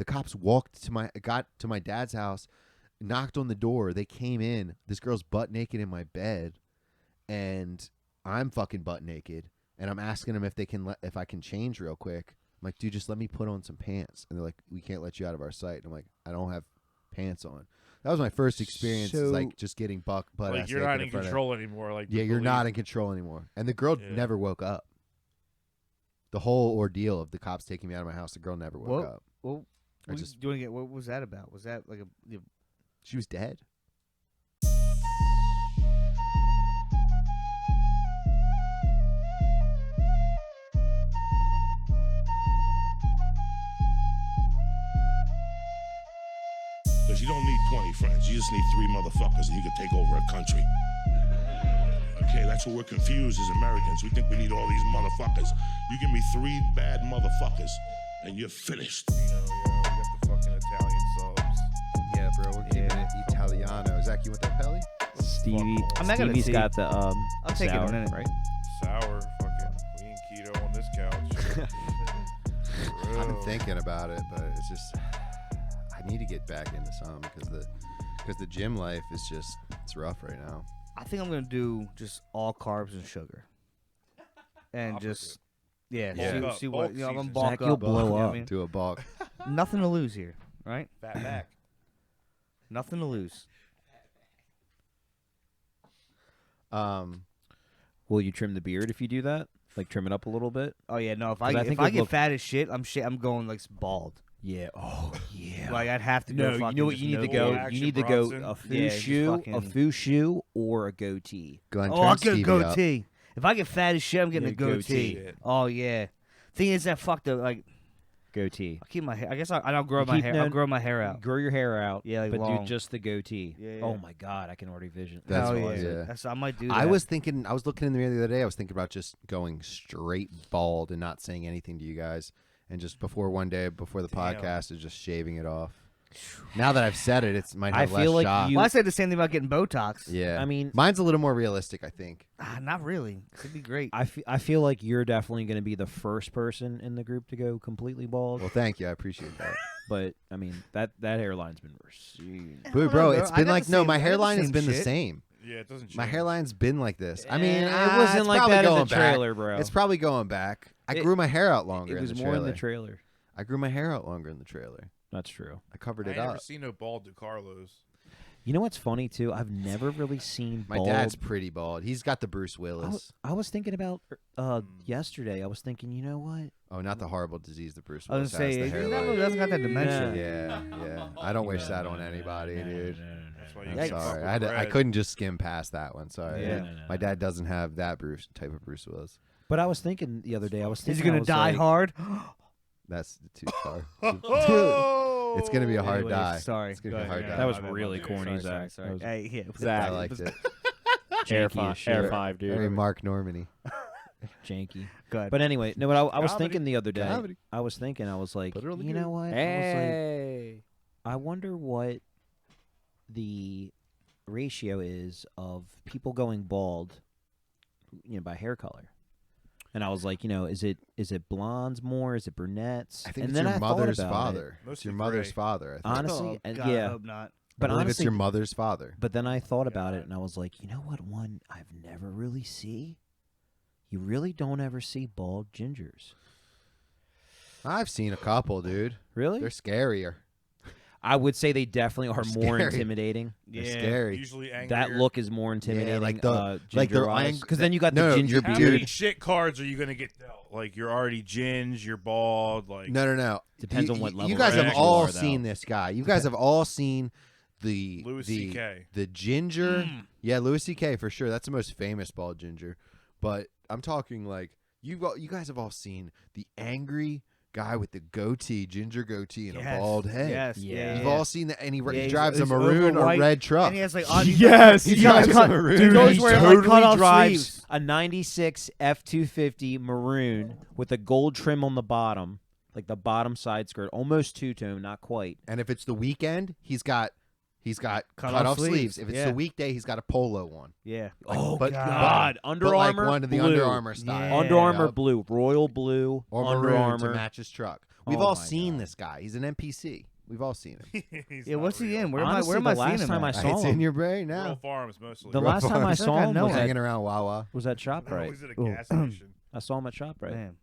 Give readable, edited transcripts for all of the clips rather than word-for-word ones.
The cops got to my dad's house, knocked on the door. They came in. This girl's butt naked in my bed, and I'm fucking butt naked. And I'm asking them if I can change real quick. I'm like, dude, just let me put on some pants. And they're like, we can't let you out of our sight. And I'm like, I don't have pants on. That was my first experience, like just getting butt like you're not in control anymore. Like you're not in control anymore. And the girl never woke up. The whole ordeal of the cops taking me out of my house, the girl never woke up. Well, what was that about? Was that like she was dead. Because you don't need 20 friends. You just need 3 motherfuckers and you can take over a country. Okay, that's what we're confused as Americans. We think we need all these motherfuckers. You give me 3 bad motherfuckers and you're finished. You know, we got the fucking Italian subs. Yeah, bro, we're keeping it Italiano. Zach, you want that Pelly? Stevie's got the I'll take it in a sour, minute. right? Sour, fucking, we ain't keto on this couch. I've been thinking about it, but it's just I need to get back into some because the gym life is just it's rough right now. I think I'm gonna do just all carbs and sugar, and just see what I'm gonna bulk Zach, up. you'll blow you know what up. I mean? Do a bulk. Nothing to lose here, right? Fat back. Nothing to lose. Will you trim the beard if you do that? Like trim it up a little bit? Oh yeah, no. If 'Cause I think I it'd get look- fat as shit, I'm going like bald. Yeah. Oh yeah. Like I'd have to go. No, you fucking know what just you need to no go? beard. Action You need to go Bronson. a Yeah, just foo fucking- shoe, or a goatee. Glenn, Oh, I'll turn get a Stevie up. goatee. If I get fat as shit, I'm getting Yeah, a goatee. goatee. Oh yeah. Thing is that fucked up. Like Goatee. I keep my hair. I guess I don't grow my keep- hair. no, I'll grow my hair out. Grow your hair out. Yeah, like but long. do just the goatee. Yeah, Oh yeah. my god, I can already vision. That's Hell what- yeah. yeah. That's, I might do that. I was looking in the mirror the other day. I was thinking about just going straight bald and not saying anything to you guys, and just before the podcast, is just shaving it off. Now that I've said it, it might have I less feel like shock. you- Well, I said the same thing about getting Botox. Yeah, I mean- mine's a little more realistic, I think. Not really. It'd be great. I feel like you're definitely going to be the first person in the group to go completely bald. Well, thank you, I appreciate that. But I mean that hairline's been receding. But bro, it's I been got like the no, same- my I got the hairline has same been the shit. same. Yeah, it doesn't change. My hairline's been like this. I mean, it wasn't it's like probably that in the going back. trailer, bro. It's probably going back. I It- grew my hair out longer. It was in the more trailer. in the trailer. I grew my hair out longer in the trailer. That's true. I covered I it ain't never up. seen no bald DeCarlos. You know what's funny too? I've never really seen My bald. dad's pretty bald. He's got the Bruce Willis. I was thinking about yesterday. I was thinking, you know what? Oh, not the horrible disease that Bruce I was Willis gonna has. say The that hairline. really doesn't got that dementia. Yeah. I don't wish that on anybody, dude. That's why you I'm can't sorry. fuck I with bread. couldn't just skim past that one. Sorry. Yeah. My dad doesn't have that type of Bruce Willis. But I was thinking the other day. I was thinking Is he gonna I was die like, hard? That's too far. Oh! It's gonna be a hard Anyways, die. Sorry. It's gonna Go be a hard ahead. die. That was I really love corny, you. Zach. Sorry. That was Hey, yeah. I liked it. Air 5, dude. Very Mark Normany. Janky. Go ahead. But anyway, no. But I was Comedy. thinking the other day. Comedy. I was like, Put it on the you know good. what? Hey. I wonder what the ratio is of people going bald, by hair color. And I was like, is it blondes more? Is it brunettes? I think and it's then your I thought mother's about father. Mostly It's your mother's gray. father. I think. Honestly, Oh, and God, I yeah. hope not. But I believe it's honestly, your mother's father. But then I thought about it, and I was like, you know what? One I've never really see. You really don't ever see bald gingers. I've seen a couple, dude. Really? They're scarier. I would say they definitely are They're more scary. intimidating. They're Yeah. scary. Usually angry. That look is more intimidating. like the ginger-wise. ang- Because then you got No, the ginger you're How beard. many shit cards are you gonna get dealt? Like you're already ginge, you're bald. Like No. Depends on what level You guys of have action all you are, though. seen this guy. You guys have all seen the Louis the C.K.. the ginger. Yeah, Louis C.K. for sure. That's the most famous bald ginger. But I'm talking like you guys have all seen the angry guy with the goatee, ginger goatee, and Yes. a bald head. Yes. Yeah. You've all seen that, and he Yeah, drives a he's maroon or overwhite, red truck. And he has like Yes, he he's got, drives like, a maroon. Dude, he's he wearing totally like cutoff drives sleeves. a 96 F250 maroon with a gold trim on the bottom, like the bottom side skirt, almost two-tone, not quite. And if it's the weekend, he's got Cut cut off off sleeves. sleeves. If it's Yeah. the weekday, he's got a polo one. Yeah. Oh, but, God. Under but Armour like one of the blue. Under Armour style. Yeah. Under Armour Yup. blue, royal blue, Or Under maroon Armour. to match his truck. We've Oh all my seen God. this guy. He's an NPC. We've all seen him. He's Yeah, not what's he real. in? Where Honestly, am I the last seeing him time I at? saw It's him. in your brain Rural now. farms mostly. The Rural last time I farms. I saw him know was him. Hanging at, around Wawa. was at ShopRite. He's at a Oh. gas station. I saw him at ShopRite. Man.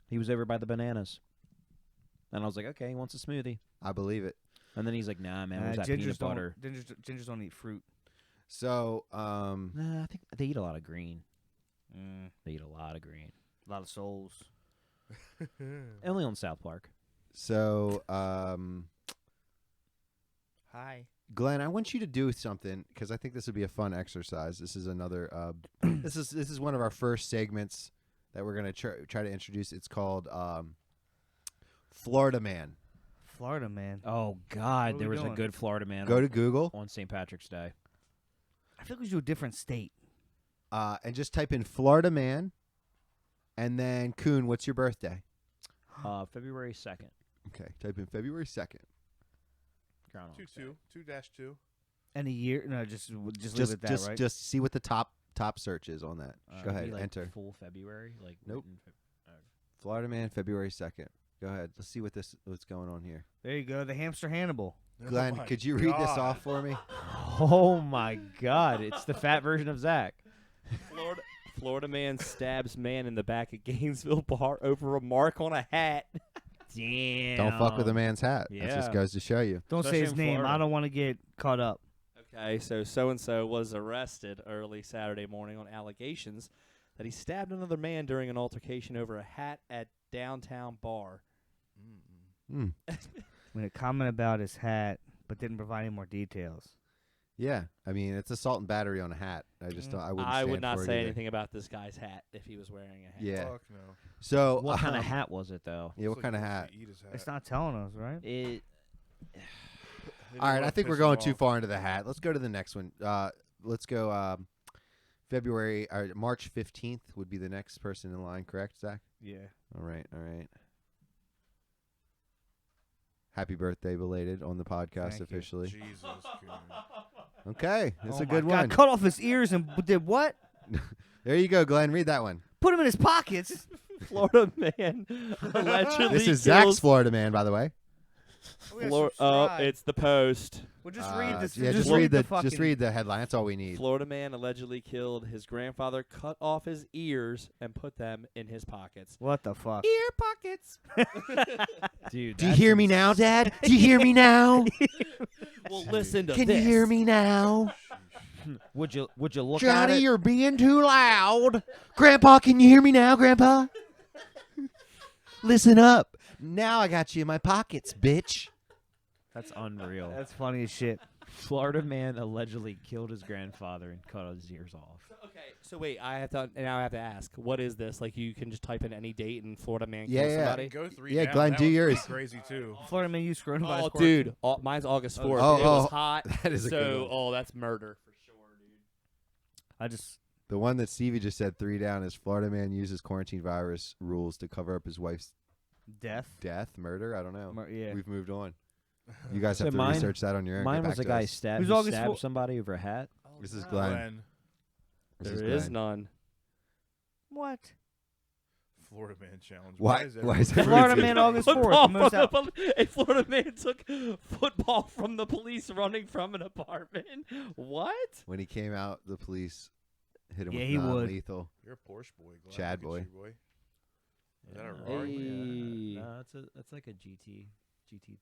He was over by the bananas. And I was like, okay, he wants a smoothie. I believe it. And then he's like, nah, man, where's that Gingers peanut butter? Gingers don't eat fruit. So, Nah, I think they eat a lot of green. Mm. They eat a lot of green. A lot of souls. Only on South Park. so, Hi. Glenn, I want you to do something because I think this would be a fun exercise. This is another. This is one of our first segments that we're gonna try to introduce. It's called Florida Man. Florida man. Oh, God, What are there we was doing? a good Florida man Go to Google on St. Patrick's Day. I feel like we should do a different state. and just type in Florida Man, and then Coon, what's your birthday? February 2nd. Okay, type in February 2nd. Groundhog Day. 2-2. And a year? No, just leave it at that, right? Just see what the top search is on that. Should Go it be, ahead, like, enter. Full February? Like Nope. written Florida Man, February 2nd. Go ahead. Let's see what's going on here. There you go. The hamster Hannibal. Glenn, my could you read this God. off for me? Oh, my God. It's the fat version of Zach. Florida man stabs man in the back of Gainesville bar over a mark on a hat. Damn. Don't fuck with a man's hat. That just Yeah. goes to show you. Don't Especially say his in name. Florida. I don't want to get caught up. Okay, so and so was arrested early Saturday morning on allegations that he stabbed another man during an altercation over a hat at downtown bar. Mm. When it commented about his hat, but didn't provide any more details. Yeah, I mean it's assault and battery on a hat. I just don't. I wouldn't. I would stand not for it say either. anything about this guy's hat if he was wearing a hat. Yeah. Fuck no. So What kind of hat was it, though? Yeah, what kind of hat? It's not telling us, right? It. All right, I think we're going too far into the hat. Let's go to the next one. Let's go. February or March 15th would be the next person in line, correct, Zach? Yeah. All right. Happy birthday, belated, on the podcast Thank you. officially. Jesus. Okay, that's Oh a my good God, one. cut off his ears and did what? There you go, Glenn. Read that one. Put him in his pockets. Florida man allegedly This is kills Zach's Florida man, by the way. it's the Post. Well, just read this. Yeah, just read the headline. That's all we need. Florida man allegedly killed his grandfather, cut off his ears, and put them in his pockets. What the fuck? Ear pockets. Dude, Do you hear me now, Dad? Do you hear me now? Well, listen to Can this. you hear me now? Would you look at Johnny, it? you're being too loud. Grandpa, can you hear me now, Grandpa? Listen up. Now I got you in my pockets, bitch. That's unreal. That's funny as shit. Florida man allegedly killed his grandfather and cut his ears off. Okay, so wait, I have to ask, what is this? Like, you can just type in any date and Florida man Yeah, kills yeah. somebody? Go 3 Yeah, down. Glenn, That do was yours. pretty crazy too. Florida man used coronavirus. Oh, quarantine. dude, mine's August 4th. Oh, it was oh, hot. that is a good so, one. oh, that's murder for sure, dude. I just The one that Stevie just said 3 down is Florida man uses quarantine virus rules to cover up his wife's death. murder. I don't know. Yeah. We've moved on. You guys So have to mine- research that on your own. Mine Get was back a to guy us. stabbed Who's August stabbed 4th? somebody over a hat. This is no. Glenn. Glenn, This There is is Glenn. none. What? Florida man challenge. Why is everyone- Florida man August 4th. Football most from out- a Florida man took football from the police running from an apartment. What? When he came out, the police hit him Yeah, with he would. non-lethal. You're a Porsche boy, Glenn. Chad Look at boy. you, Is that a Yeah. Rari? Hey. No, it's like a GT3.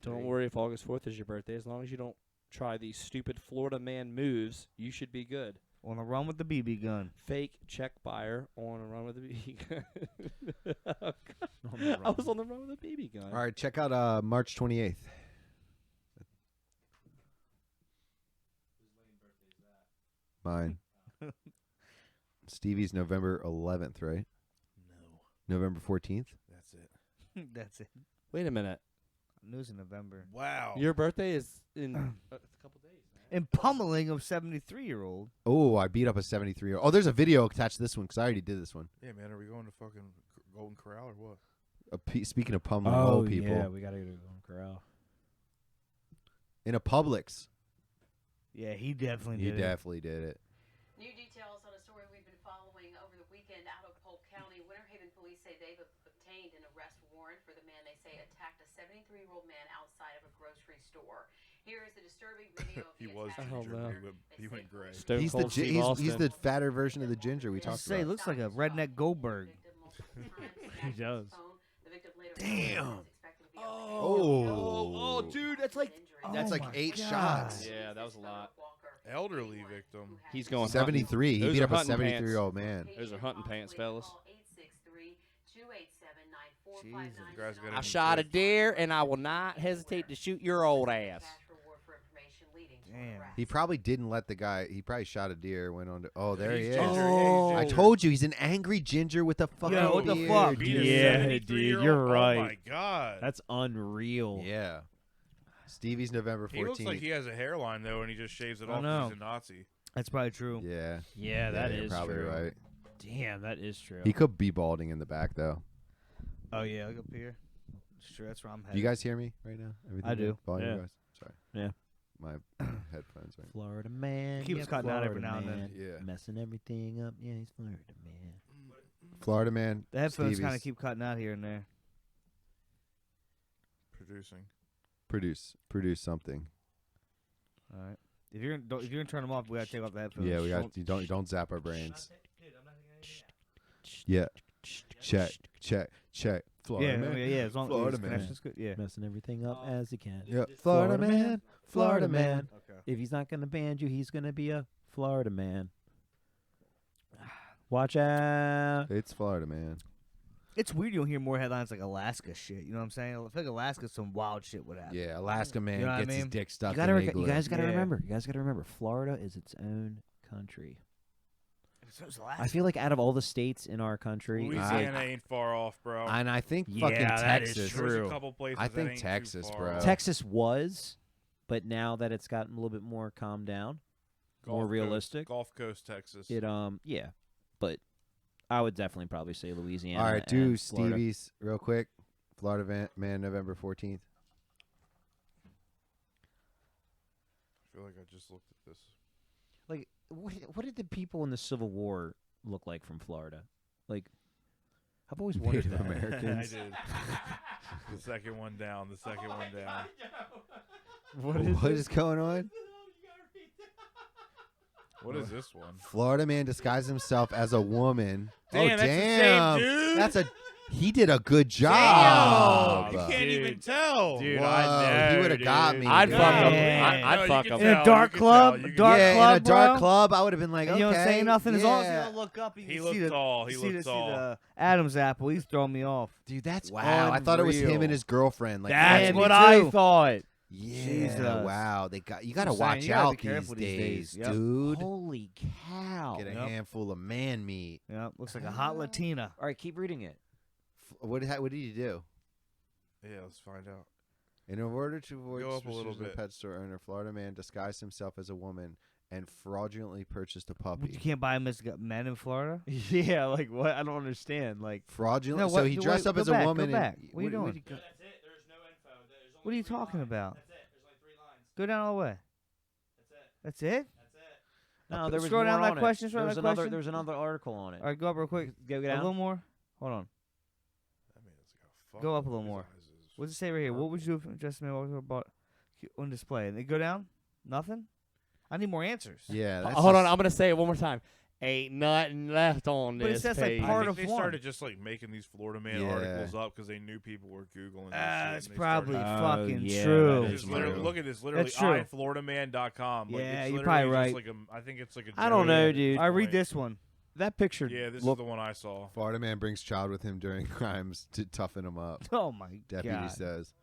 Don't worry if August 4th is your birthday. As long as you don't try these stupid Florida man moves, you should be good. On the run with the BB gun. Fake check buyer on a run with a BB gun. Oh, God. On the I was run. on the run with a BB gun. All right, check out March 28th. Mine. Stevie's November 11th, right? No, November 14th? that's it. That's it. Wait a minute. News in November. Wow. Your birthday is in a couple days, man. And pummeling of 73-year-old. Oh, I beat up a 73-year-old. Oh, there's a video attached to this one because I already did this one. Yeah, man. Are we going to fucking Golden Corral or what? Speaking of pummeling old people. yeah, we gotta go to Golden Corral. In a Publix. Yeah, he definitely He did it. definitely did it. New details on a story we've been following over the weekend out of Polk County. Winter Haven police say they've obtained an arrest warrant warrant for the man they say attacked a 73-year-old man outside of a grocery store. Here is the disturbing video of He the was attack. ginger. He went gray. Stone He's Cold Steve he's Austin. the fatter version of the ginger we talked Say, about. looks like a redneck Goldberg. He does. Damn. Oh, dude, that's like That's like 8 shots. Yeah, that was a lot. Elderly victim. He's going 73. He Those beat are up a hunting pants. 73-year-old man. Those are hunting pants, fellas. I shot a deer, and I will not hesitate to shoot your old ass. Damn. He probably didn't let the guy. He probably shot a deer. Went on to. Oh, there he He's is. ginger. Oh. I told you he's an angry ginger with a fucking Yo, what the beard. fuck? Beat a Yeah, 73-year-old? dude, you're right. Oh my god. That's unreal. Yeah. Stevie's November 14th. He looks like he has a hairline though, and he just shaves it I off. know. He's a Nazi. That's probably true. Yeah. Yeah, that you're is probably true. right. Damn, that is true. He could be balding in the back though. Oh yeah, look up here. Sure, that's where I'm headed. Do you guys hear me right now? Everything I do. good? Volume Yeah. guys. Sorry. Yeah. My headphones right. Florida man. Keeps yeah, cutting out every Florida now and man. then. Yeah. Messing everything up. Yeah, he's Florida man. Florida man. The headphones kind of Stevie's. keep cutting out here and there. Producing. Produce something. All right. If you're gonna turn them off, we gotta take off the headphones. Yeah, we got. You don't zap our brains. Yeah. Check. Florida Yeah, man. yeah. As long Florida as the man. connection's good. Yeah. Messing everything up as he can. Yeah. Florida man. Florida man. Okay. If he's not going to band you, he's going to be a Florida man. Watch out. It's Florida man. It's weird you don't hear more headlines like Alaska shit. You know what I'm saying? I feel like Alaska, some wild shit would happen. Yeah, Alaska man You know what I gets his mean? dick stuck You, gotta in you igloo. guys got to Yeah. remember. You guys got to remember. Florida is its own country. So is Alaska. I feel like out of all the states in our country, Louisiana ain't far off, bro. And I think Yeah, fucking that is Texas. There's true. a couple places I that think ain't too Texas, far bro. off. Texas was, but now that it's gotten a little bit more calmed down, more Gulf Realistic, Coast, Gulf Coast, Texas. it yeah, but I would definitely probably say Louisiana. All right, do and Florida. Stevie's real quick. Florida man, November 14th. I feel like I just looked at this. Like, what did the people in the Civil War look like from Florida? Like, I've always wondered Native that. I Americans. did. The second one down. The second one down. What is going on? What is this one? Florida man disguised himself as a woman. Damn, oh, that's the same damn. dude? That's he did a good job. You can't even tell. Dude, Whoa, I he know, would have got dude. me. I'd dude. fuck him. Yeah. I'd No, fuck you him. can In a tell, dark you can club? tell, you can Dark tell. Yeah, club, in a dark bro? club, I would have been like, And okay. you don't say nothing as long as you yeah. don't look up. You He can looked see the, tall. He see looked the, tall. See the Adam's apple. He's throwing me off. Dude, that's Wow, I thought it was him unreal. and his girlfriend. Like, That's Yeah, me what I too. thought. yeah, Jesus. wow. You got to I'm saying, watch you gotta be out careful these days, Yep. dude. Holy cow! Get a Yep. handful of man meat. Yeah, looks like a hot Latina. All right, keep reading it. What did he do? Yeah, let's find out. In order to avoid Go up a little suspicion of bit. pet store owner, Florida man disguised himself as a woman and fraudulently purchased a You puppy. can't buy men in Florida. Yeah, like what? I don't understand. Like, Fraudulent. No, so what- he wait, dressed up go as back, a go woman. back. And, What are you doing? That's it. There's no info. There's only What are you 3 lines. talking about? That's it. There's only 3 lines. Go down all the way. That's That's it. it. That's it. no, there was Scroll more down that on it. question, scroll There was that another. question. There was another article on it. All right, go up real quick. Go A down. little more. Hold on. That man is like a Go up a fuck little with more. his eyes. What's it say right here? What would you have just bought on display? And they go down. Nothing. I need more answers. yeah. That's Hold on. just- I'm gonna say it one more time. Ain't nothing left on But it this says, like, page. part I of think they one. started just like making these Florida man Yeah. articles up because they knew people were googling. This shit, It's and they probably started- fucking yeah, true. that Just is literally, true. look at this. Literally, That's true. ifloridaman.com. Like, Yeah, it's you're literally probably just right. Like I think it's like a. I don't know, generated dude. All right, read point. this one. That picture. Yeah, this look, is the one I saw. Florida man brings child with him during crimes to toughen him up. Oh my Deputy god. says.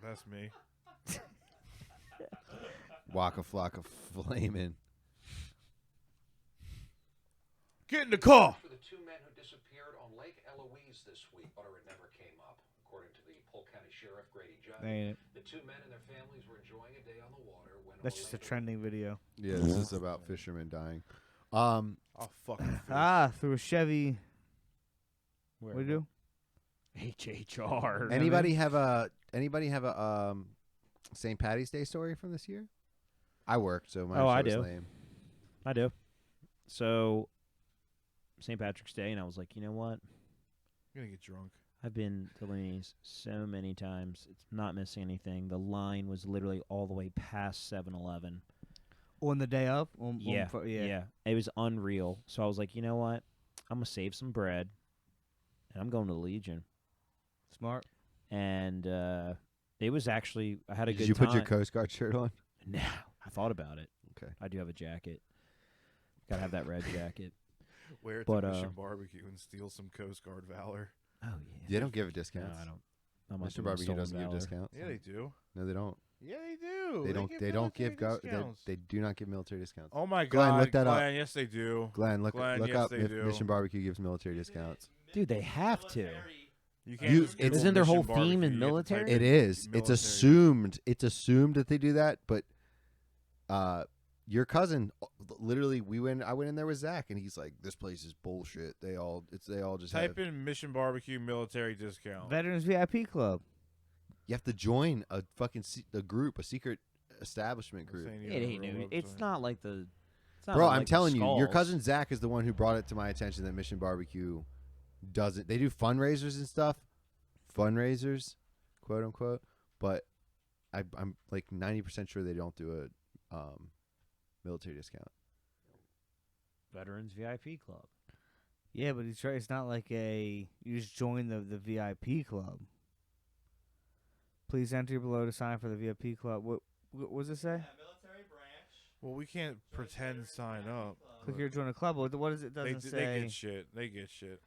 That's me. Waka flocka flaming. Get in the car. For the 2 men who disappeared on Lake Eloise this week, but it never came up. According to the Polk County Sheriff Grady Judd, Ain't it? the 2 men and their families were enjoying a day on the water when That's just a trending video. Yeah, this is about fishermen dying. I'll fucking. Through a Chevy. What do you do? HHR. Anybody have a St. Patty's Day story from this year? I worked, so my Oh, I show was do. lame. I do. So, St. Patrick's Day, and I was like, you know what? I'm gonna get drunk. I've been to Looney's so many times. It's not missing anything. The line was literally all the way past 7-Eleven. On the day of? Yeah. It was unreal. So I was like, you know what? I'm going to save some bread, and I'm going to the Legion. Smart. And it was actually, I had a good time. Did you put your Coast Guard shirt on? No. I thought about it. Okay. I do have a jacket. Got to have that red jacket. Wear it But, to Mission Barbecue and steal some Coast Guard Valor. Oh, yeah. They don't give discounts. No, I don't. I'm not Mission doing Barbecue stolen doesn't give valor. discounts. Yeah, they do. No, they don't. Yeah, they do. They don't. They don't give. discounts. They do not give military discounts. Oh my Glenn, God, look that up. Glenn, yes, they do. Glenn, look Glenn, yes, up they if do. Mission Barbecue gives military discounts. Dude, they have to. You can't. You- just Google Isn't their whole Mission theme in Barbecue, you have to type military? It in is. It's military. assumed. It's assumed that they do that, but your cousin, literally, I went in there with Zach, and he's like, "This place is bullshit. They all just Type have." in Mission Barbecue military discount. Veterans VIP Club. You have to join a fucking a group, a secret establishment group. Saying you It have a ain't real new. It's website. not like the. It's not Bro, like I'm the telling you, your Skulls. cousin Zach is the one who brought it to my attention that Mission Barbecue doesn't. They do fundraisers and stuff, fundraisers, quote unquote. But I'm like 90% sure they don't do a military discount. Veterans VIP Club. Yeah, but it's not like you just join the VIP club. Please enter below to sign for the VIP club. What does it say? military branch. Well, we can't pretend sign up. Click here to join a club. What is it? They, Doesn't they say. get shit. They get shit.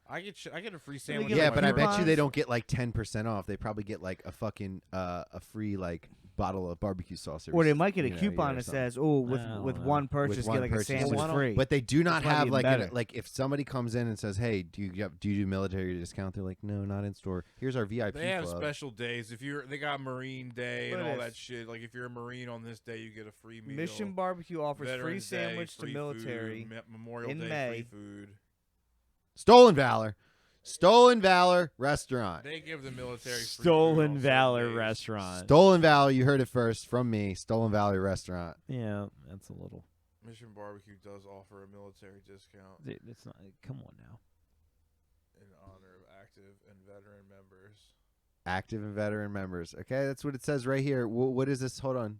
I get a free They sandwich. get, Yeah, like, but I bet you coupons? they don't get like 10% off. They probably get like a fucking a free like bottle of barbecue sauce. Or they might get a you know, coupon or that something. says, "Oh, I don't with know. one purchase, With get one like purchase. a sandwich Well, free." But they do not Which might have be like better. like if somebody comes in and says, "Hey, do you do military discount?" They're like, "No, not in store. Here's our VIP They have club." special days. If they got Marine Day Look and at all this. that shit. Like if you're a Marine on this day, you get a free meal. Mission Barbecue offers free Veterans Day, sandwich free to military. food, Memorial in Day May. free food. Stolen Valor restaurant. They give the military free food Stolen on Valor certain days. Restaurant. Stolen Valor. You heard it first from me. Stolen Valor restaurant. Yeah, that's a little. Mission Barbecue does offer a military discount Dude, it's not. Come on now. in honor of active and veteran members. Active and veteran members. Okay, that's what it says right here. What is this? Hold on.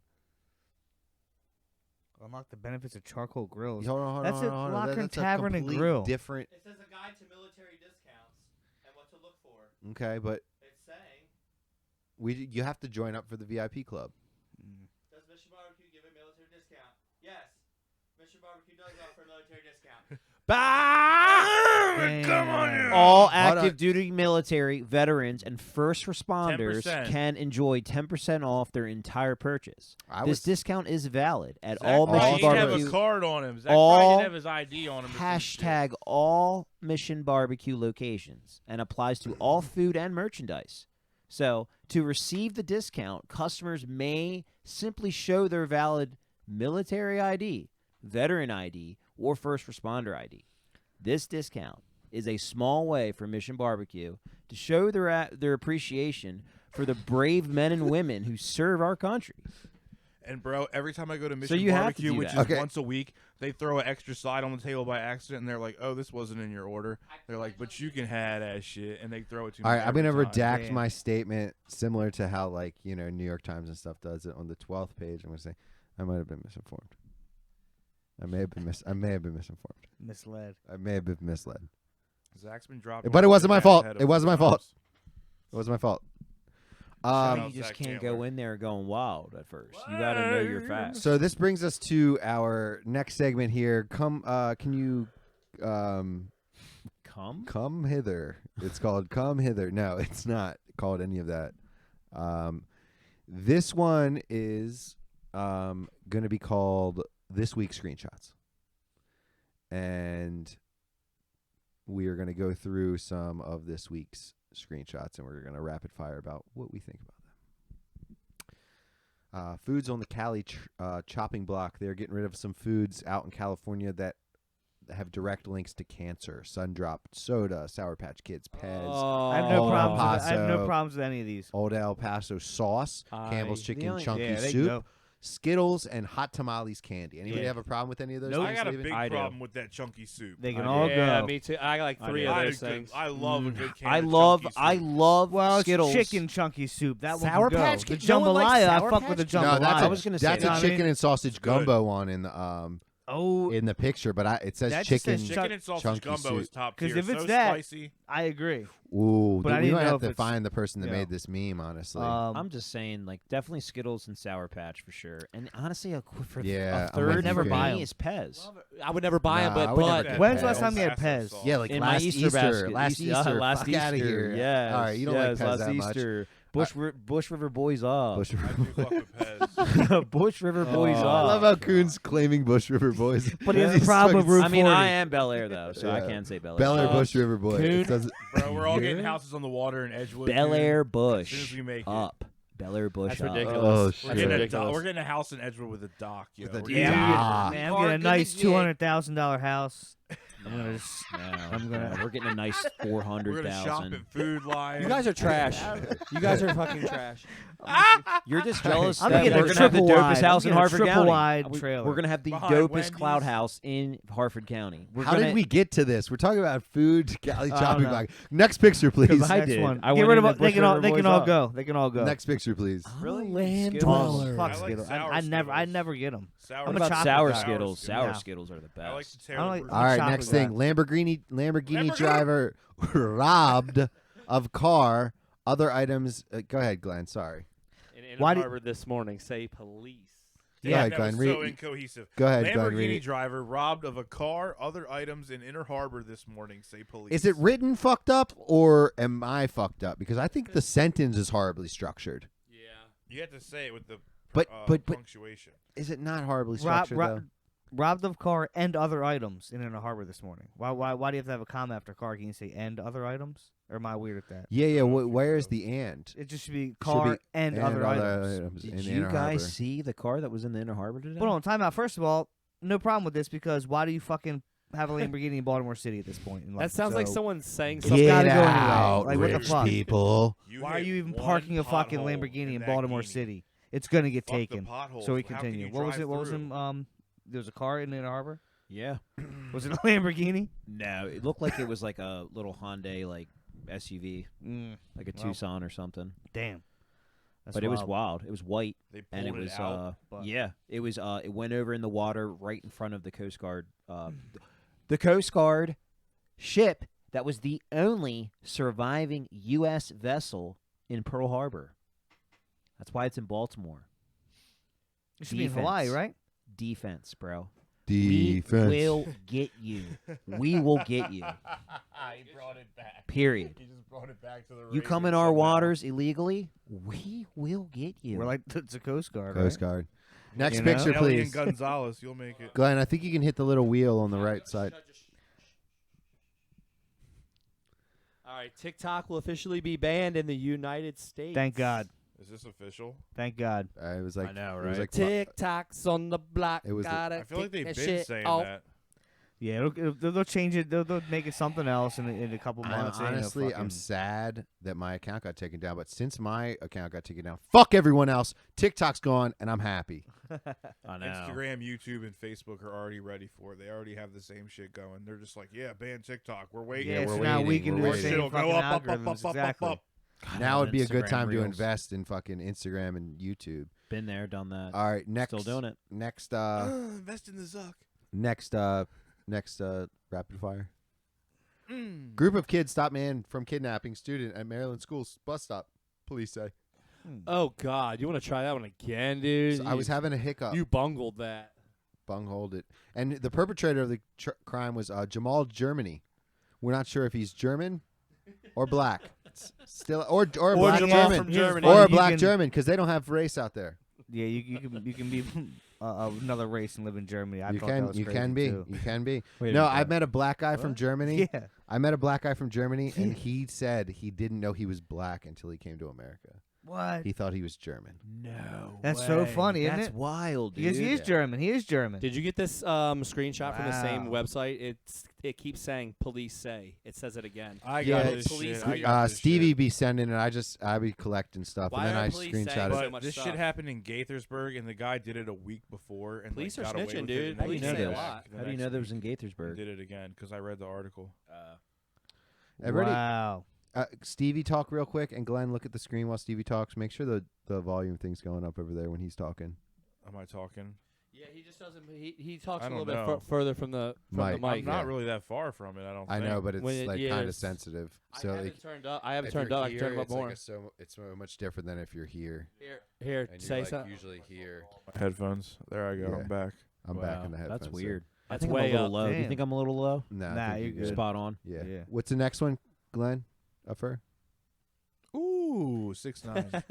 Unlock the benefits of charcoal grills. Hold on. That's hold at on. Locker That's a Tavern and complete Grill. Different. It says a guide to military discounts and what to look for. Okay, but It's saying, you have to join up for the VIP club. does Mission Barbecue give a military discount? Yes. Mission Barbecue does offer a military discount. Come on, you. All Hold active on. duty military, veterans, and first responders 10%. can enjoy 10% off their entire purchase. This discount is valid at Zach all probably Mission didn't have a Barbecue. card on him. Zach all probably didn't have his ID on him. or some shit. Hashtag all Mission Barbecue locations and applies to all food and merchandise. So, to receive the discount, customers may simply show their valid military ID, veteran ID, or first responder ID. This discount is a small way for Mission Barbecue to show their appreciation for the brave men and women who serve our country. And bro, every time I go to Mission you have to Barbecue, do which that. is Okay. once a week, they throw an extra side on the table by accident, and they're like, "Oh, this wasn't in your order." They're like, "But you can have that shit," and they throw it to me. All right, I'm gonna every time. redact Damn. my statement, similar to how New York Times and stuff does it on the 12th page. I'm gonna say I might have been misinformed. I may have been misinformed. Misled. I may have been misled. Zach's been dropping. But it wasn't my ahead fault. of It wasn't my fault. times. It wasn't my fault. Shout you out just Zach can't Chandler. go in there going wild at first. You got to know your facts. So this brings us to our next segment here. Can you Come? come hither? It's called Come Hither. No, it's not called any of that. This one is going to be called This Week's Screenshots. And we are going to go through some of this week's screenshots, and we're going to rapid fire about what we think about them. Foods on the Cali chopping block. They're getting rid of some foods out in California that have direct links to cancer. Sundrop soda, Sour Patch Kids, Pez, I have no Oh, problems. I have no Paso. problems with any of these. Old El Paso sauce, Campbell's Chicken only- Chunky yeah, they Soup, go. Skittles, and hot tamales candy. Anybody Yeah. have a problem with any of those? Nope. I things got a leaving? big I do. problem with that chunky soup. They can all Yeah, go. me too. I like three of those things. I love a good can I of love chunky soup. Well, it's Skittles. chicken chunky soup. That Sour one can go. Patch The Kids. No one likes jambalaya, I Sour fuck with the Patch Kids. jambalaya. No, that's I was gonna say that's that. a chicken and sausage Good. gumbo one in the Oh, in the picture, but it says That just chicken. says Chicken and sausage chunky gumbo soup. is top 'Cause tier. if it's so that- spicy. I agree. Ooh, But I we didn't might know have if to it's- find the person that yeah. made this meme. Honestly, I'm just saying, like, definitely Skittles and Sour Patch for sure. And honestly, for Yeah, a I'm with third you, for Graham. me is Pez. I would never buy them, Nah, I but would never but get When's Pez. the last time you had Acid Pez? sauce. yeah, like In last my Easter basket. last Easter- Easter, last fuck Easter. out of here. Yes, all right, you don't yes, like Pez last that Easter. Bush River Boys up. much. I do fuck with Pez. Bush River Boys Oh. up. I love how Coon's claiming Bush River Boys, But he has a He's problem with fucking- Route I mean, 40. I am Bel Air though, so I Yeah. can say Bel Air. Bel Air Bush River Boy. Coon- It doesn't- Bro, we're all getting houses on the water in Edgewood. Bel dude. Air As soon Bush as we make it. up. Bel Air Bush That's up. ridiculous. Oh, That's shit. ridiculous. We're getting a house in Edgewood with a dock. Yo. With a We're dock. getting- Ah. Man, I'm getting a nice $200,000 house. I'm gonna. We're getting a nice We're gonna shop 400,000. at Food Lion. You guys are trash. You guys are fucking trash. You're just jealous I'm that getting we're a gonna have the triple dopest wide. house I'm in getting a Harford triple County. wide trailer. We're gonna have the Behind dopest Wendy's. cloud house in Harford County. We're How gonna, did we get to this? We're talking about food, galley I don't chopping know. block. Next picture, please. Because I Next did. one. I Get went rid of. into They Bush can all. River They Boys can all up. go. They can all go. Next picture, please. Really? Land Skittles? Fuck I like Skittles. sour I never. I Skittles. never get them. Sour I'm What a about chocolate sour guy. Skittles? Sour No. Skittles are the best. I like the I tear don't the like- roof. All right, chocolate next guy. thing. Lamborghini driver robbed of car. Other items. Go ahead, Glenn. Sorry. In Inner Why do- Harbor this morning, say police. Go ahead, that Glenn. was so Read- incohesive. Go ahead, Glenn. Read Lamborghini it. driver robbed of a car, other items in Inner Harbor this morning. Say police. Is it written fucked up or am I fucked up? Because I think the sentence is horribly structured. Yeah. You have to say it with the But punctuation. is it not horribly Rob, structured though? robbed of car and other items in Inner Harbor this morning. Why do you have to have a comma after car? Can you say and other items? Or am I weird at that? Yeah, yeah. Where is the and? It just should be car and other items. in Did Inner you Harbor. guys see the car that was in the Inner Harbor today? But on time out. First of all, no problem with this because why do you fucking have a Lamborghini in Baltimore City at this point in life? That sounds like So, someone saying It's something. gotta Get go anyway. out, Like, what the rich fuck? people. Why are hit you even one parking a fucking pothole Lamborghini in that Baltimore Guinea. City? It's gonna get Fuck the taken. potholes. So we How can continue. you What was drive it? What was through? in there was a car in Inner Harbor? Yeah. Was it a Lamborghini? No, it looked like it was like a little Hyundai like SUV, like a Well. Tucson or something. Damn. That's But it was wild. It was white, They and it pulled was out. but- yeah, it was it went over in the water right in front of the Coast Guard. The Coast Guard ship that was the only surviving U.S. vessel in Pearl Harbor. That's why it's in Baltimore. It should be in Hawaii, Defense. right? Defense, bro. Defense. We will get you. We will get you. He brought it back. Period. He just brought it back to the You come in Ravens our somehow. waters illegally, we will get you. We're like it's a Coast Guard. Coast right? Guard. Next You know? picture, Elian please. Gonzalez, you'll make it. Glenn, I think you can hit the little wheel on the right side. All right, TikTok will officially be banned in the United States. Thank God. Is this official? Thank God. It was like I know, It was right? like TikTok's on the block. It was the- gotta I feel like kick they've that been shit saying off. that. Yeah, they'll change it. They'll make it something else in a couple months. Ain't no honestly, I'm fucking- sad that my account got taken down. But since my account got taken down, fuck everyone else. TikTok's gone, and I'm happy. I know. Instagram, YouTube, and Facebook are already ready for it. They already have the same shit going. They're just like, yeah, ban TikTok. We're waiting. Yeah, we're so now we waiting, can we're do the waiting. same Shit'll go fucking up, up, algorithms. up, Exactly. up. Now would be a good Instagram time to Reels. invest in fucking Instagram and YouTube. Been there, done that. All right, next. Still doing it. Next, Invest in the Zuck. next rapid fire. Group of kids stop man from kidnapping student at Maryland school bus stop. Police say. Oh God, you want to try that one again, dude? So I was having a hiccup. You bungled that. Bungholed it. And the perpetrator of the crime was Jamal Germany. We're not sure if he's German or black. Still, or a black Jamal German, from Germany. or a You black can- German, because they don't have race out there. Yeah, you can be another race and live in Germany. I You thought that can, was you crazy can be, too. you can be. Wait a No, minute, I met a black guy from Germany. Yeah. I met a black guy from Germany, and he said he didn't know he was black until he came to America. What? He thought he was German. No. That's so way. funny, isn't That's it? wild, dude. Because he is Yeah. German. He is German. Did you get this screenshot from the same Wow. website? It's it keeps saying police say. It says it again. I Yeah, got this police- shit. I got this Stevie shit. be sending it. I be collecting stuff, Why and then are I police saying screenshot so it. much This stuff? shit happened in Gaithersburg, and the guy did it a week before. And Police like, are got away snitching, with it, dude. and How do then you he know say a came this? lot. back the How do you next know that was week in and Gaithersburg? did it again because I read the article. Everybody, Wow. Stevie, talk real quick, and Glenn, look at the screen while Stevie talks. Make sure the volume thing's going up over there when he's talking. Am I talking? Yeah, he just doesn't. He talks I a little don't bit know. further from the Mic. mic. I'm not really that far from it. I don't. I think. know, but it's When it- like yeah, kind of it's- sensitive. I So haven't like, turned up. I haven't if turned you're up. I can turn here, it up it's like more. it's so much different than if you're here. Here, And say you're like something. usually here. Headphones. There I go. Yeah. I'm back. I'm back Wow, in the headphones. That's so- weird. I That's think I'm a way little up. low. Do you Damn. think I'm a little low? No, I Nah, think you're good. good. Spot on. Yeah. Yeah. What's the next one, Glenn? Up for? Ooh, 6'9".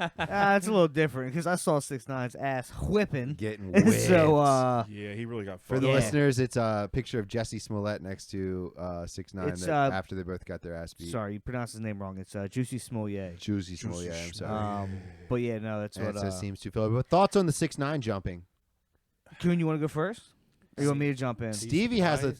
It's a little different because I saw 6ix9ine's ass whipping. Getting And whipped. so, Yeah, he really got for fucked. the Yeah. listeners, it's a picture of Jesse Smollett next to 6ix9ine It's, after they both got their ass beat. sorry, you pronounced his name wrong. It's Juicy Smollett. Juicy Smollett. I'm sorry. But yeah, no, that's and what. it says seems too Philly. But thoughts on the 6ix9ine jumping? Kuhn, you want to go first? Or you want me to jump in? Stevie has a